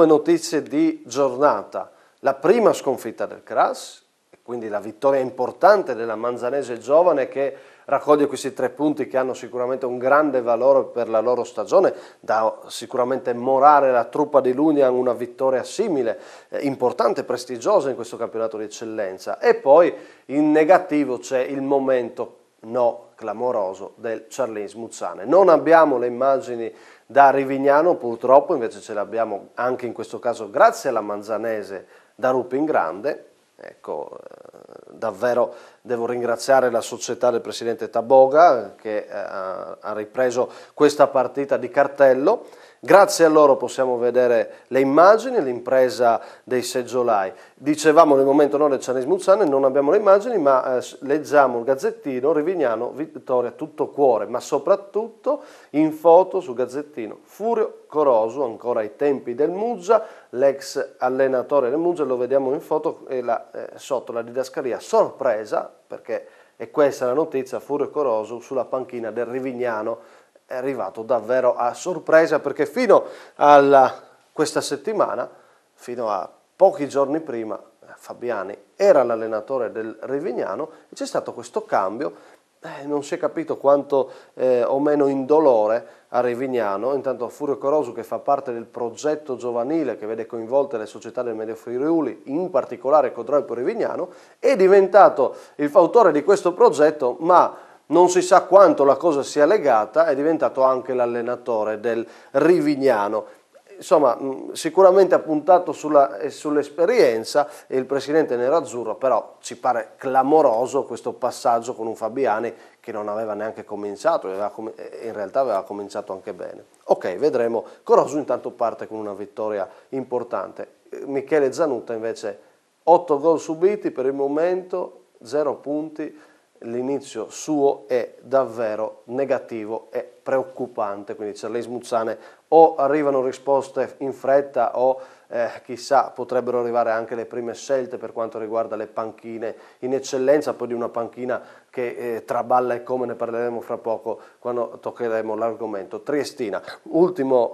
notizie di giornata. La prima sconfitta del Cras, quindi la vittoria importante della Manzanese giovane che raccoglie questi 3 punti che hanno sicuramente un grande valore per la loro stagione, dà sicuramente morale alla truppa di Lunian, una vittoria simile, importante, prestigiosa in questo campionato di eccellenza. E poi in negativo c'è il momento clamoroso del Charlins Muzzane. Non abbiamo le immagini da Rivignano purtroppo, invece ce le abbiamo anche in questo caso grazie alla Manzanese da Rupin Grande. Ecco, davvero devo ringraziare la società del presidente Taboga che ha ripreso questa partita di cartello. Grazie a loro possiamo vedere le immagini, l'impresa dei seggiolai. Dicevamo nel momento non del Cianis Muzzane, non abbiamo le immagini, ma leggiamo il Gazzettino, Rivignano, vittoria tutto cuore, ma soprattutto in foto sul Gazzettino Furio Corosu, ancora ai tempi del Muggia, l'ex allenatore del Muggia, lo vediamo in foto e sotto la didascalia sorpresa, perché è questa la notizia, Furio Corosu sulla panchina del Rivignano. È arrivato davvero a sorpresa, perché fino a questa settimana, fino a pochi giorni prima, Fabiani era l'allenatore del Rivignano e c'è stato questo cambio, non si è capito quanto o meno indolore a Rivignano. Intanto Furio Corosu, che fa parte del progetto giovanile che vede coinvolte le società del Medio Friuli, in particolare Codroipo Rivignano, è diventato il fautore di questo progetto, ma non si sa quanto la cosa sia legata, è diventato anche l'allenatore del Rivignano. Insomma, sicuramente ha puntato sull'esperienza, e il presidente nerazzurro, però ci pare clamoroso questo passaggio con un Fabiani che non aveva neanche cominciato, in realtà aveva cominciato anche bene. Ok, vedremo. Corosu intanto parte con una vittoria importante. Michele Zanutta invece 8 gol subiti per il momento, 0 punti. L'inizio suo è davvero negativo e preoccupante, quindi Cianis Muzzane o arrivano risposte in fretta o chissà, potrebbero arrivare anche le prime scelte per quanto riguarda le panchine in eccellenza, poi di una panchina che traballa, e come ne parleremo fra poco quando toccheremo l'argomento. Triestina,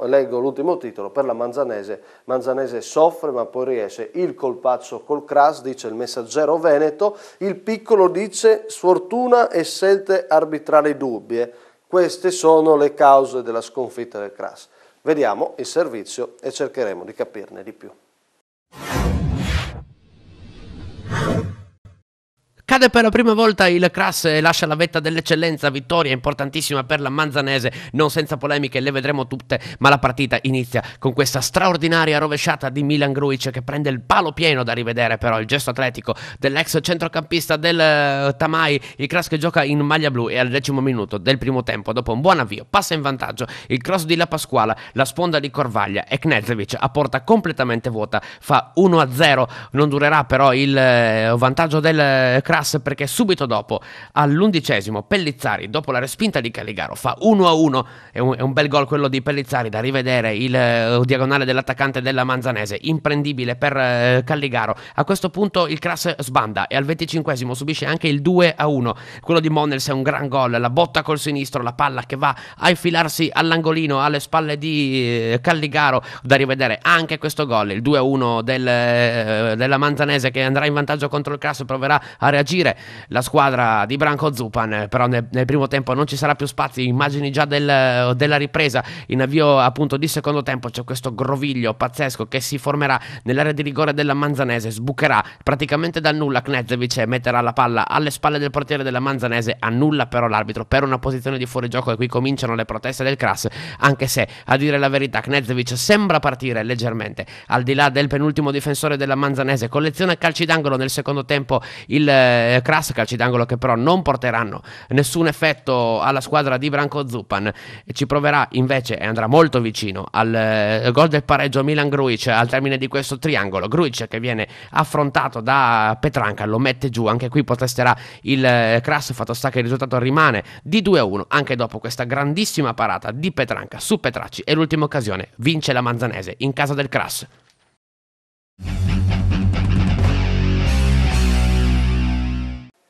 leggo l'ultimo titolo per la Manzanese soffre ma poi riesce, il colpaccio col Cras, dice il Messaggero Veneto, il Piccolo dice sfortuna e scelte arbitrali dubbie, queste sono le cause della sconfitta del Cras. Vediamo il servizio e cercheremo di capirne di più. Cade per la prima volta il Cras e lascia la vetta dell'eccellenza, vittoria importantissima per la Manzanese, non senza polemiche, le vedremo tutte, ma la partita inizia con questa straordinaria rovesciata di Milan Grujic che prende il palo pieno, da rivedere però il gesto atletico dell'ex centrocampista del Tamai, il Cras che gioca in maglia blu, e al 10° minuto del primo tempo, dopo un buon avvio, passa in vantaggio il cross di La Pasquala, la sponda di Corvaglia e Knežević a porta completamente vuota fa 1-0, non durerà però il vantaggio del Cras, perché subito dopo all'11° Pellizzari, dopo la respinta di Calligaro, fa 1-1, è un bel gol quello di Pellizzari, da rivedere il diagonale dell'attaccante della Manzanese, imprendibile per Calligaro. A questo punto il Cras sbanda e al 25° subisce anche il 2-1, quello di Monels è un gran gol, la botta col sinistro, la palla che va a infilarsi all'angolino alle spalle di Calligaro, da rivedere anche questo gol, il 2-1 della Manzanese che andrà in vantaggio contro il Cras, proverà a reagire la squadra di Branko Zupan, però nel primo tempo non ci sarà più spazio, immagini già della ripresa, in avvio appunto di secondo tempo c'è questo groviglio pazzesco che si formerà nell'area di rigore della Manzanese, sbucherà praticamente dal nulla Knežević e metterà la palla alle spalle del portiere della Manzanese, annulla però l'arbitro per una posizione di fuorigioco, e qui cominciano le proteste del Cras, anche se a dire la verità Knežević sembra partire leggermente al di là del penultimo difensore della Manzanese, colleziona calci d'angolo nel secondo tempo il Cras, calci d'angolo che però non porteranno nessun effetto alla squadra di Branko Zupan, e ci proverà invece e andrà molto vicino al gol del pareggio Milan Grujic al termine di questo triangolo. Grujic che viene affrontato da Petranka, lo mette giù, anche qui protesterà il Cras, fatto sta che il risultato rimane di 2-1 anche dopo questa grandissima parata di Petranka su Petracci, e l'ultima occasione vince la Manzanese in casa del Cras.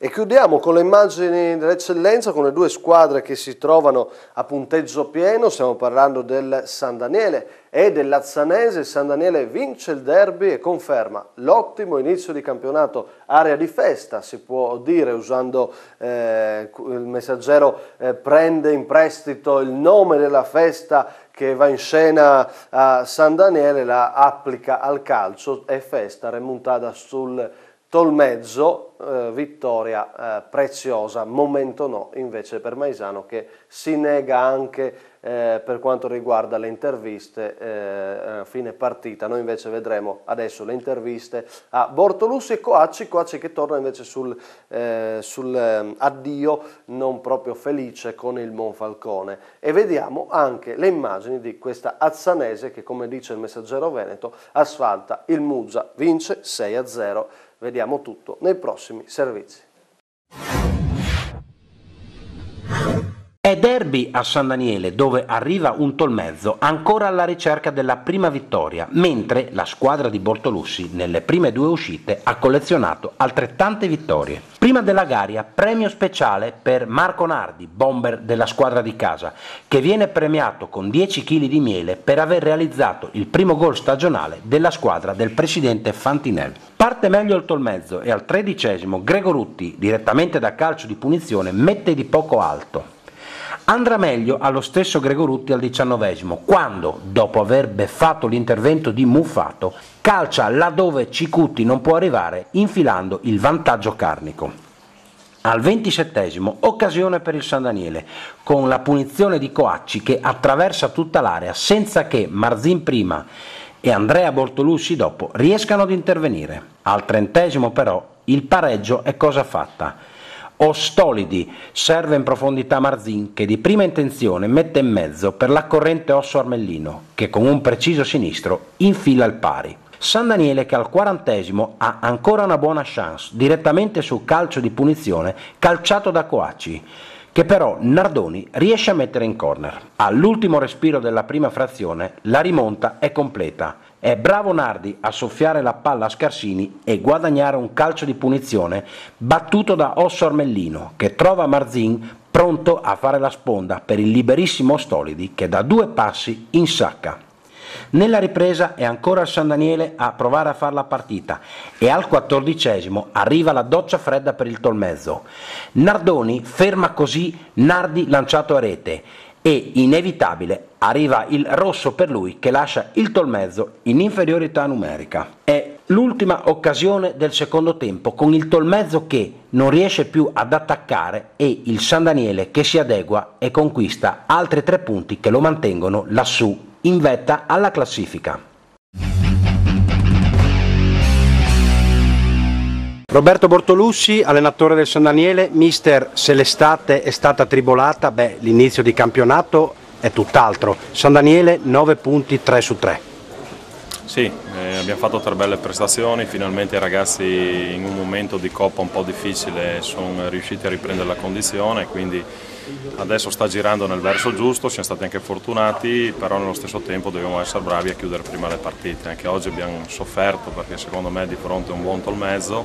E chiudiamo con le immagini dell'eccellenza, con le due squadre che si trovano a punteggio pieno. Stiamo parlando del San Daniele e del Lazzanese. Il San Daniele vince il derby e conferma l'ottimo inizio di campionato, area di festa si può dire, usando il Messaggero prende in prestito il nome della festa che va in scena a San Daniele, la applica al calcio, è festa remontata sul Tolmezzo, vittoria preziosa, momento no invece per Maisano che si nega anche per quanto riguarda le interviste a fine partita. Noi invece vedremo adesso le interviste a Bortolussi e Coacci che torna invece sul addio non proprio felice con il Monfalcone, e vediamo anche le immagini di questa Azzanese che, come dice il Messaggero Veneto, asfalta il Muggia, vince 6-0. Vediamo tutto nei prossimi servizi. È derby a San Daniele, dove arriva un Tolmezzo ancora alla ricerca della prima vittoria, mentre la squadra di Bortolussi nelle prime 2 uscite ha collezionato altrettante vittorie. Prima della gara, premio speciale per Marco Nardi, bomber della squadra di casa, che viene premiato con 10 kg di miele per aver realizzato il primo gol stagionale della squadra del presidente Fantinel. Parte meglio il Tolmezzo e al 13° Gregorutti, direttamente da calcio di punizione, mette di poco alto. Andrà meglio allo stesso Gregorutti al 19°, quando, dopo aver beffato l'intervento di Muffato, calcia laddove Cicutti non può arrivare, infilando il vantaggio carnico. Al 27°, occasione per il San Daniele, con la punizione di Coacci che attraversa tutta l'area senza che Marzin prima e Andrea Bortolussi dopo riescano ad intervenire. Al 30° però il pareggio è cosa fatta. Ostolidi serve in profondità Marzin, che di prima intenzione mette in mezzo per l'accorrente Osso Armellino, che con un preciso sinistro infila il pari. San Daniele che al 40° ha ancora una buona chance direttamente sul calcio di punizione calciato da Coacci, che però Nardoni riesce a mettere in corner. All'ultimo respiro della prima frazione la rimonta è completa. È bravo Nardi a soffiare la palla a Scarsini e guadagnare un calcio di punizione battuto da Osso Armellino, che trova Marzin pronto a fare la sponda per il liberissimo Stolidi, che da 2 passi insacca. Nella ripresa è ancora il San Daniele a provare a fare la partita e al 14° arriva la doccia fredda per il Tolmezzo. Nardoni ferma così Nardi lanciato a rete e, inevitabile, arriva il rosso per lui, che lascia il Tolmezzo in inferiorità numerica. È l'ultima occasione del secondo tempo, con il Tolmezzo che non riesce più ad attaccare e il San Daniele che si adegua e conquista altri 3 punti che lo mantengono lassù in vetta alla classifica. Roberto Bortolussi, allenatore del San Daniele. Mister, se l'estate è stata tribolata, l'inizio di campionato è tutt'altro. San Daniele 9 punti, 3 su 3. Sì, abbiamo fatto 3 belle prestazioni, finalmente i ragazzi in un momento di coppa un po' difficile sono riusciti a riprendere la condizione, quindi adesso sta girando nel verso giusto, siamo stati anche fortunati, però nello stesso tempo dobbiamo essere bravi a chiudere prima le partite. Anche oggi abbiamo sofferto perché secondo me di fronte a un buon Tolmezzo,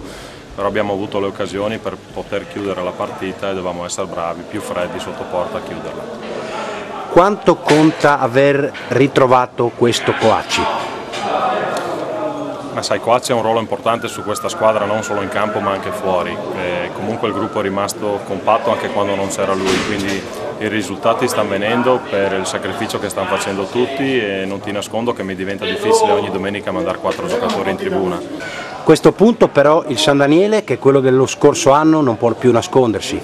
però abbiamo avuto le occasioni per poter chiudere la partita e dovevamo essere bravi, più freddi sotto porta a chiuderla. Quanto conta aver ritrovato questo Coacci? Ma sai, Coacci ha un ruolo importante su questa squadra non solo in campo ma anche fuori. Comunque il gruppo è rimasto compatto anche quando non c'era lui, quindi i risultati stanno venendo per il sacrificio che stanno facendo tutti e non ti nascondo che mi diventa difficile ogni domenica mandare 4 giocatori in tribuna. A questo punto però il San Daniele, che è quello dello scorso anno, non può più nascondersi.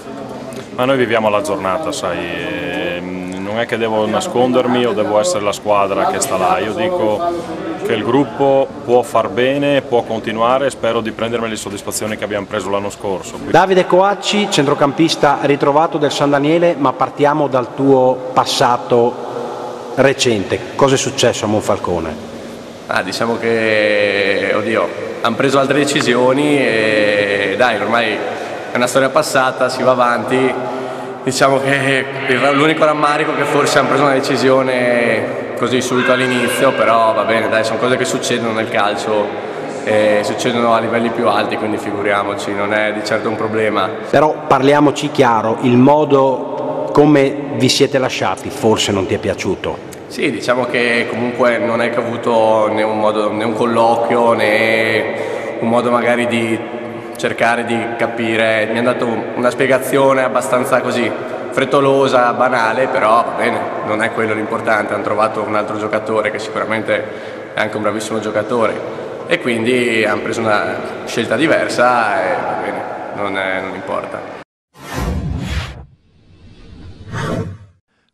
Ma noi viviamo la giornata, sai, non è che devo nascondermi o devo essere la squadra che sta là, io dico che il gruppo può far bene, può continuare e spero di prendermi le soddisfazioni che abbiamo preso l'anno scorso. Davide Coacci, centrocampista ritrovato del San Daniele, ma partiamo dal tuo passato recente. Cosa è successo a Monfalcone? Diciamo che, hanno preso altre decisioni e dai, ormai è una storia passata, si va avanti. Diciamo che l'unico rammarico è che forse hanno preso una decisione così subito all'inizio, però va bene, dai, sono cose che succedono nel calcio e succedono a livelli più alti, quindi figuriamoci, non è di certo un problema. Però parliamoci chiaro, il modo come vi siete lasciati forse non ti è piaciuto? Sì, diciamo che comunque non è che ho avuto né un colloquio né un modo magari di cercare di capire, mi hanno dato una spiegazione abbastanza così frettolosa, banale, però va bene, non è quello l'importante, hanno trovato un altro giocatore che sicuramente è anche un bravissimo giocatore e quindi hanno preso una scelta diversa e va bene, non importa.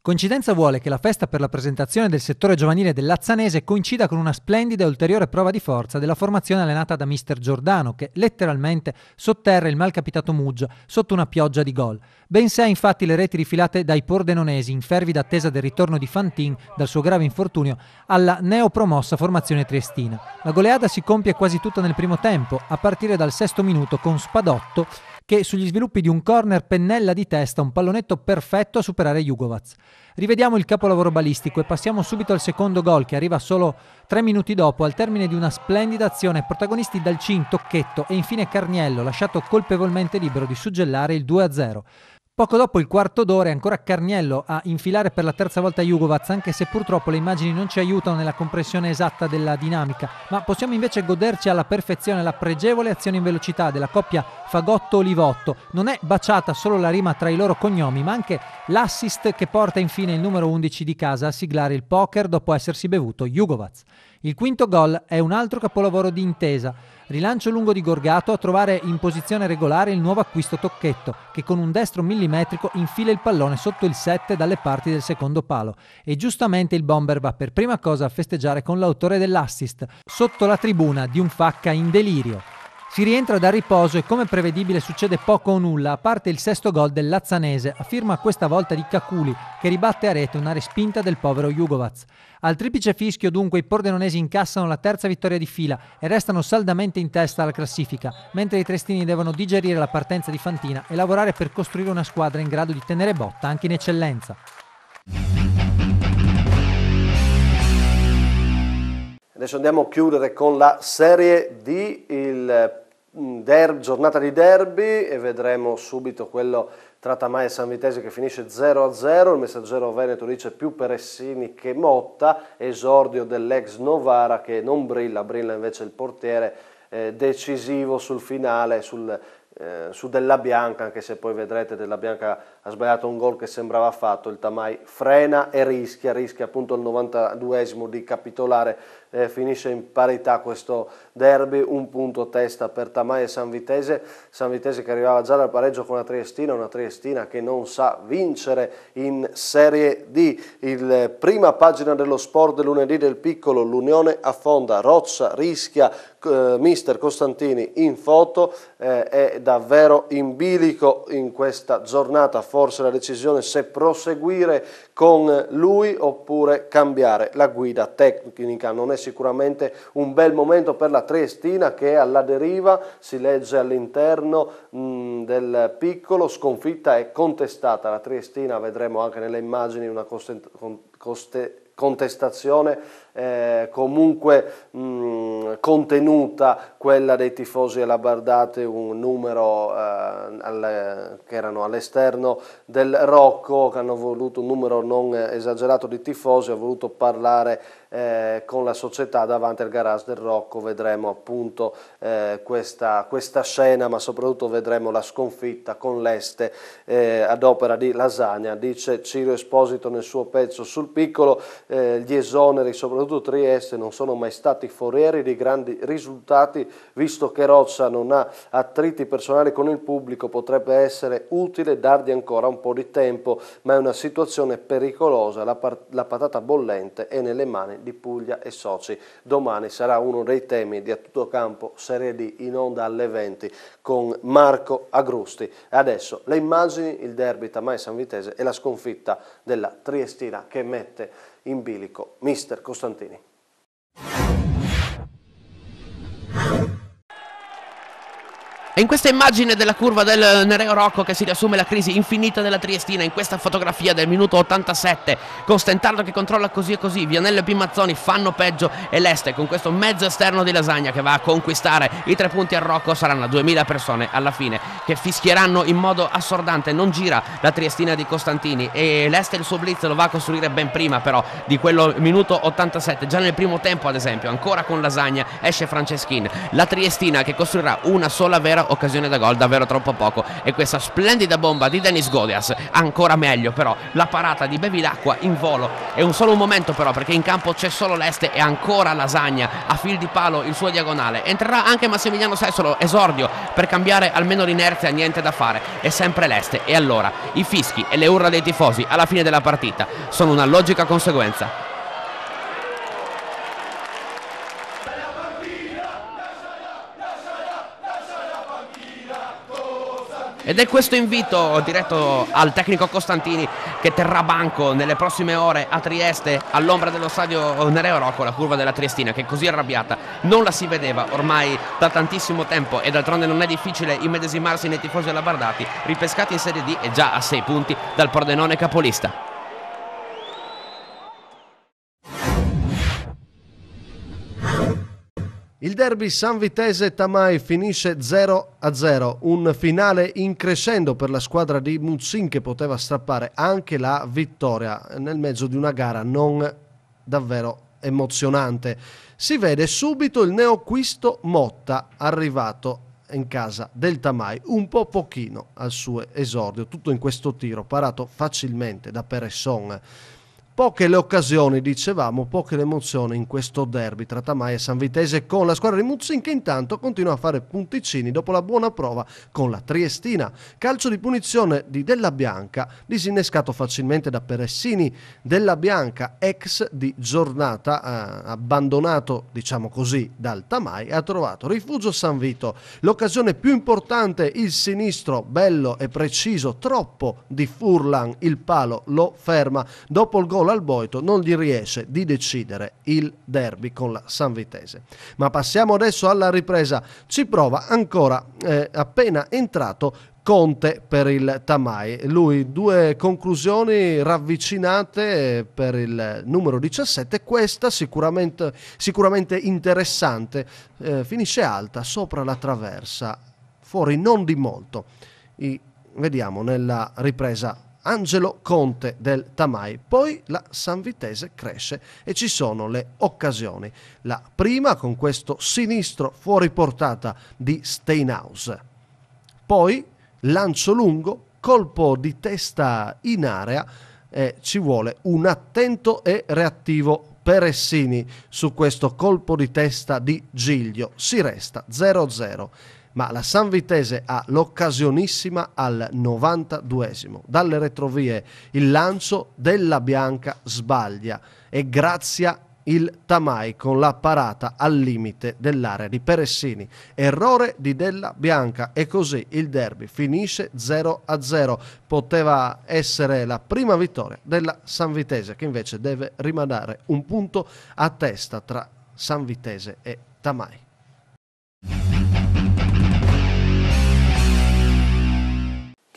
Coincidenza vuole che la festa per la presentazione del settore giovanile del Lazzanese coincida con una splendida e ulteriore prova di forza della formazione allenata da mister Giordano, che letteralmente sotterra il malcapitato Muggia sotto una pioggia di gol. Ben 6 infatti le reti rifilate dai pordenonesi in fervida attesa del ritorno di Fantin dal suo grave infortunio alla neopromossa formazione triestina. La goleada si compie quasi tutta nel primo tempo, a partire dal 6° minuto con Spadotto che sugli sviluppi di un corner pennella di testa un pallonetto perfetto a superare Jugovac. Rivediamo il capolavoro balistico e passiamo subito al secondo gol che arriva solo 3 minuti dopo al termine di una splendida azione, protagonisti Dalcin, Tocchetto e infine Carniello, lasciato colpevolmente libero di suggellare il 2-0. Poco dopo il quarto d'ora è ancora Carniello a infilare per la terza volta Jugovac, anche se purtroppo le immagini non ci aiutano nella comprensione esatta della dinamica, ma possiamo invece goderci alla perfezione la pregevole azione in velocità della coppia Fagotto-Olivotto. Non è baciata solo la rima tra i loro cognomi, ma anche l'assist che porta infine il numero 11 di casa a siglare il poker dopo essersi bevuto Jugovac. Il quinto gol è un altro capolavoro di intesa. Rilancio lungo di Gorgato a trovare in posizione regolare il nuovo acquisto Tocchetto, che con un destro millimetrico infila il pallone sotto il 7 dalle parti del secondo palo. E giustamente il bomber va per prima cosa a festeggiare con l'autore dell'assist, sotto la tribuna di un Facca in delirio. Si rientra dal riposo e come prevedibile succede poco o nulla, a parte il 6° gol del Lazzanese, a firma questa volta di Caculi, che ribatte a rete una respinta del povero Jugovac. Al triplice fischio dunque i pordenonesi incassano la terza vittoria di fila e restano saldamente in testa alla classifica, mentre i triestini devono digerire la partenza di Fantina e lavorare per costruire una squadra in grado di tenere botta anche in eccellenza. Adesso andiamo a chiudere con la Serie D, il giornata di derby, e vedremo subito quello tra Tamai e San Vitese che finisce 0-0. Il Messaggero Veneto dice più Peressini che Motta, esordio dell'ex Novara che non brilla invece il portiere decisivo sul finale, su Della Bianca, anche se poi vedrete Della Bianca ha sbagliato un gol che sembrava fatto. Il Tamai frena e rischia appunto il 92esimo di capitolare. Finisce in parità questo derby, un punto testa per Tamai e San Vitese che arrivava già dal pareggio con una Triestina che non sa vincere in Serie D. Il prima pagina dello Sport del lunedì del Piccolo, l'Unione affonda, Roccia rischia, mister Costantini in foto, è davvero in bilico in questa giornata, forse la decisione se proseguire con lui oppure cambiare la guida tecnica. Non è sicuramente un bel momento per la Triestina che è alla deriva, si legge all'interno del Piccolo, sconfitta e contestata. La Triestina, vedremo anche nelle immagini, una contestazione comunque contenuta, quella dei tifosi alabardati, un numero che erano all'esterno del Rocco, che hanno voluto, un numero non esagerato di tifosi, ha voluto parlare con la società davanti al garage del Rocco. Vedremo appunto questa scena, ma soprattutto vedremo la sconfitta con l'Este ad opera di Lasagna. Dice Ciro Esposito nel suo pezzo sul Piccolo, gli esoneri, soprattutto Trieste, non sono mai stati forieri di grandi risultati, visto che Roccia non ha attriti personali con il pubblico, potrebbe essere utile dargli ancora un po' di tempo, ma è una situazione pericolosa, la patata bollente è nelle mani di Puglia e soci. Domani sarà uno dei temi di A Tutto Campo Serie D, in onda alle 20 con Marco Agrusti. Adesso le immagini, il derby Tamai San Vitese e la sconfitta della Triestina che mette in bilico mister Costantini. E in questa immagine della curva del Nereo Rocco che si riassume la crisi infinita della Triestina, in questa fotografia del minuto 87, con Stentardo che controlla così e così, Vianello e Pimazzoni fanno peggio e l'Este con questo mezzo esterno di Lasagna che va a conquistare i 3 punti al Rocco. Saranno 2000 persone alla fine che fischieranno in modo assordante. Non gira la Triestina di Costantini e l'Este il suo blitz lo va a costruire ben prima però di quello minuto 87, già nel primo tempo ad esempio, ancora con Lasagna esce Franceschin. La Triestina che costruirà una sola vera occasione da gol davvero troppo poco, e questa splendida bomba di Denis Godias, ancora meglio però la parata di Bevilacqua in volo. È solo un momento però, perché in campo c'è solo l'Este e ancora Lasagna a fil di palo il suo diagonale. Entrerà anche Massimiliano Sessolo, esordio per cambiare almeno l'inerzia, niente da fare, è sempre l'Este, e allora i fischi e le urla dei tifosi alla fine della partita sono una logica conseguenza. Ed è questo invito diretto al tecnico Costantini, che terrà banco nelle prossime ore a Trieste all'ombra dello stadio Nereo Rocco, la curva della Triestina, che così arrabbiata non la si vedeva ormai da tantissimo tempo, e d'altronde non è difficile immedesimarsi nei tifosi alabardati, ripescati in Serie D e già a 6 punti dal Pordenone capolista. Il derby Sanvitese-Tamai finisce 0-0, un finale in crescendo per la squadra di Muzzin, che poteva strappare anche la vittoria nel mezzo di una gara non davvero emozionante. Si vede subito il neoacquisto Motta, arrivato in casa del Tamai un po' pochino al suo esordio, tutto in questo tiro parato facilmente da Peresson. Poche le occasioni, dicevamo, poche le emozioni in questo derby tra Tamai e Sanvitese, con la squadra di Muzzin che intanto continua a fare punticini dopo la buona prova con la Triestina. Calcio di punizione di Della Bianca, disinnescato facilmente da Peressini. Della Bianca, ex di giornata, abbandonato, diciamo così, dal Tamai, ha trovato rifugio San Vito. L'occasione più importante, il sinistro, bello e preciso, troppo di Furlan, il palo lo ferma. Dopo il gol al Boito non gli riesce di decidere il derby con la Sanvitese. Ma passiamo adesso alla ripresa. Ci prova ancora appena entrato Conte per il Tamai. Lui 2 conclusioni ravvicinate per il numero 17, questa sicuramente interessante, finisce alta sopra la traversa, fuori non di molto. Vediamo nella ripresa Angelo Conte del Tamai. Poi la Sanvitese cresce e ci sono le occasioni. La prima con questo sinistro fuori portata di Steinhaus. Poi lancio lungo, colpo di testa in area, e ci vuole un attento e reattivo Peressini su questo colpo di testa di Giglio. Si resta 0-0. Ma la Sanvitese ha l'occasionissima al 92esimo. Dalle retrovie il lancio Della Bianca sbaglia e grazia il Tamai con la parata al limite dell'area di Peressini. Errore di Della Bianca e così il derby finisce 0-0. Poteva essere la prima vittoria della Sanvitese, che invece deve rimandare un punto a testa tra Sanvitese e Tamai.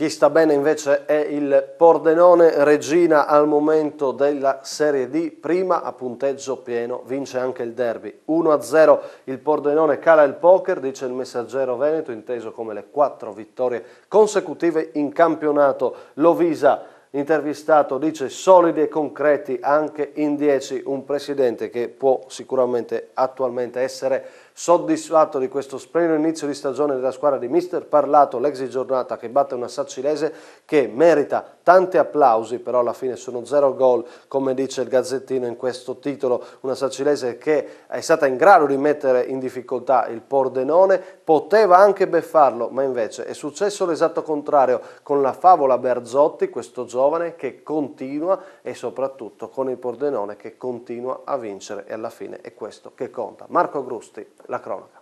Chi sta bene invece è il Pordenone Regina al momento della Serie D, prima a punteggio pieno, vince anche il derby. 1-0 il Pordenone cala il poker, dice il Messaggero Veneto, inteso come le 4 vittorie consecutive in campionato. Lovisa, intervistato, dice solidi e concreti anche in 10, un presidente che può sicuramente attualmente essere soddisfatto di questo splendido inizio di stagione della squadra di mister Parlato, l'ex di giornata che batte una Sacilese che merita tanti applausi, però alla fine sono 0 gol, come dice il Gazzettino in questo titolo. Una Sacilese che è stata in grado di mettere in difficoltà il Pordenone, poteva anche beffarlo, ma invece è successo l'esatto contrario con la Favola Berzotti, questo giovane che continua, e soprattutto con il Pordenone che continua a vincere, e alla fine è questo che conta. Marco Grusti, la cronaca.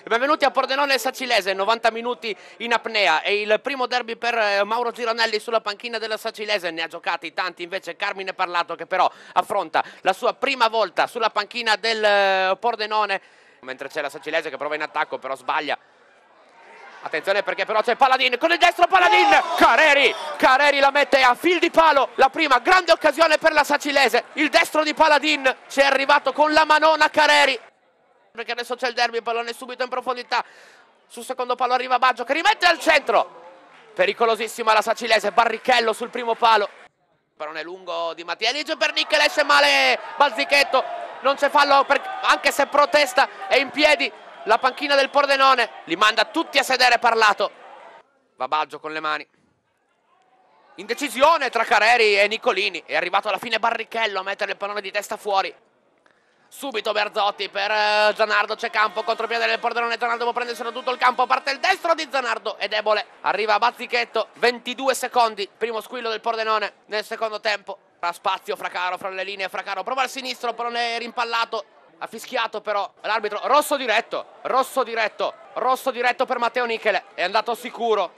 Benvenuti a Pordenone Sacilese, 90 minuti in apnea, è il primo derby per Mauro Gironelli sulla panchina della Sacilese, ne ha giocati tanti invece Carmine Parlato, che però affronta la sua prima volta sulla panchina del Pordenone, mentre c'è la Sacilese che prova in attacco però sbaglia. Attenzione perché però c'è Paladin, con il destro Paladin, Careri la mette a fil di palo, la prima grande occasione per la Sacilese, il destro di Paladin, ci è arrivato con la manona Careri, perché adesso c'è il derby, il pallone subito in profondità, sul secondo palo arriva Baggio che rimette al centro, pericolosissima la Sacilese, Barrichello sul primo palo, pallone lungo di Mattia Elige per Nick, esce male Balzichetto, non c'è fallo anche se protesta, è in piedi la panchina del Pordenone, li manda tutti a sedere Parlato. Va Baggio con le mani. Indecisione tra Careri e Nicolini, è arrivato alla fine Barrichello a mettere il pallone di testa fuori. Subito Berzotti per Zanardo, c'è campo, contropiede del Pordenone, Zanardo può prenderselo tutto il campo, parte il destro di Zanardo, è debole, arriva Bazzichetto, 22 secondi, primo squillo del Pordenone nel secondo tempo, fa spazio Fracaro fra le linee, Fracaro prova al sinistro, pallone rimpallato, ha fischiato però l'arbitro, rosso diretto per Matteo Nichele, è andato sicuro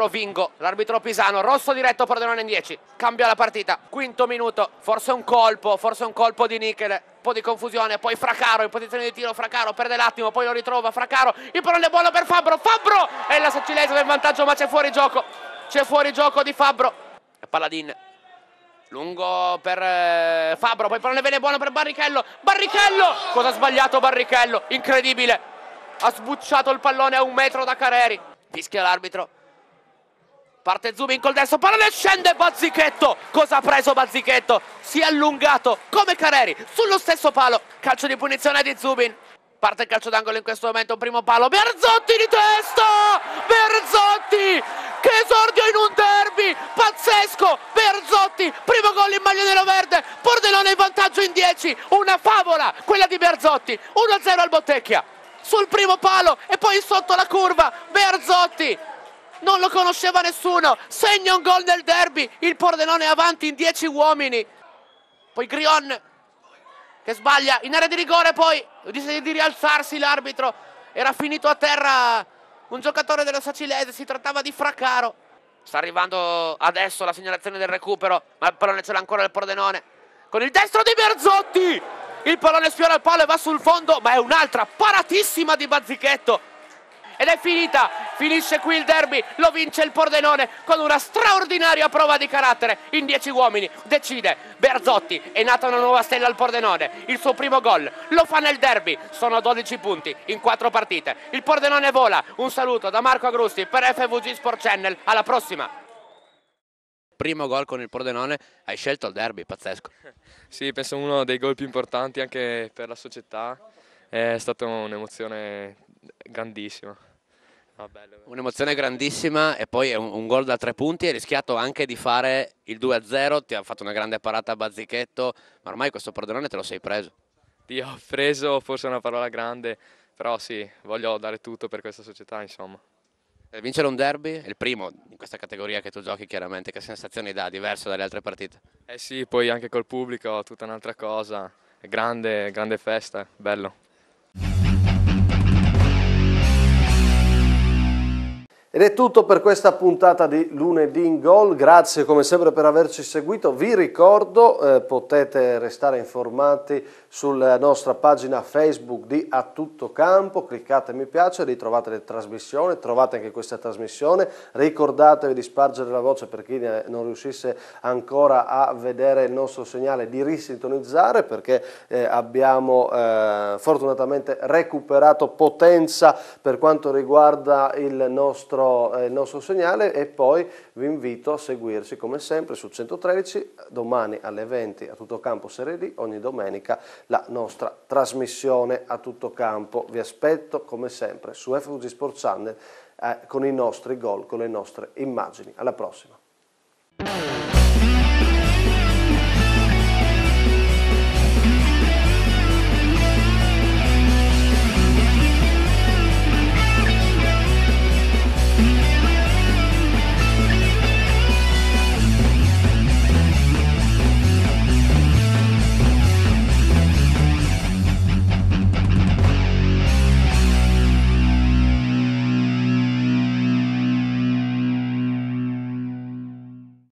Vingo, l'arbitro pisano, rosso diretto Pordenone in 10, cambia la partita, quinto minuto, forse un colpo di Nichele, un po' di confusione, poi Fracaro in posizione di tiro, Fracaro perde l'attimo, poi lo ritrova Fracaro, il pallone è buono per Fabbro e la Sacilese in vantaggio ma c'è fuori gioco di Fabbro, e Paladin lungo per Fabbro, poi il pallone viene buono per Barrichello, cosa ha sbagliato Barrichello, incredibile, ha sbucciato il pallone a 1 metro da Careri, fischia l'arbitro, parte Zubin col destro, pallone scende Bazzichetto, cosa ha preso Bazzichetto? Si è allungato come Careri sullo stesso palo, calcio di punizione di Zubin, parte il calcio d'angolo in questo momento, primo palo, Berzotti di testa, Berzotti che esordio in un derby pazzesco, Berzotti, primo gol in maglia neroverde, Pordenone in vantaggio in 10, una favola quella di Berzotti, 1-0 al Bottecchia sul primo palo e poi sotto la curva Berzotti, non lo conosceva nessuno, segna un gol nel derby, il Pordenone è avanti in 10 uomini, poi Grion che sbaglia in area di rigore, poi di rialzarsi l'arbitro, era finito a terra un giocatore della Sacilese, si trattava di Fracaro, sta arrivando adesso la segnalazione del recupero, ma il pallone ce l'ha ancora il Pordenone, con il destro di Berzotti, il pallone sfiora il palo e va sul fondo, ma è un'altra paratissima di Bazzichetto, ed è finita, finisce qui il derby, lo vince il Pordenone con una straordinaria prova di carattere, in 10 uomini decide Berzotti, è nata una nuova stella al Pordenone, il suo primo gol lo fa nel derby, sono 12 punti in 4 partite, il Pordenone vola, un saluto da Marco Agrusti per FVG Sport Channel, alla prossima. Primo gol con il Pordenone, hai scelto il derby, pazzesco. Sì, penso uno dei gol più importanti anche per la società, è stata un'emozione grandissima. No, un'emozione grandissima e poi è un gol da 3 punti, hai rischiato anche di fare il 2-0, ti ha fatto una grande parata a Bazzichetto, ma ormai questo Pordenone te lo sei preso. Io ho preso, forse è una parola grande, però sì, voglio dare tutto per questa società, insomma. Vincere un derby è il primo in questa categoria che tu giochi, chiaramente, che sensazioni dà, diverso dalle altre partite? Eh sì, poi anche col pubblico, tutta un'altra cosa, è grande festa, bello. Ed è tutto per questa puntata di Lunedì in Gol, grazie come sempre per averci seguito, vi ricordo potete restare informati sulla nostra pagina Facebook di A Tutto Campo, cliccate mi piace, ritrovate le trasmissioni, trovate anche questa trasmissione, ricordatevi di spargere la voce per chi non riuscisse ancora a vedere il nostro segnale, di risintonizzare perché abbiamo fortunatamente recuperato potenza per quanto riguarda il nostro segnale e poi vi invito a seguirci come sempre su 113, domani alle 20 A Tutto Campo Serie D, ogni domenica la nostra trasmissione A Tutto Campo. Vi aspetto come sempre su FVG Sport Channel con i nostri gol, con le nostre immagini. Alla prossima!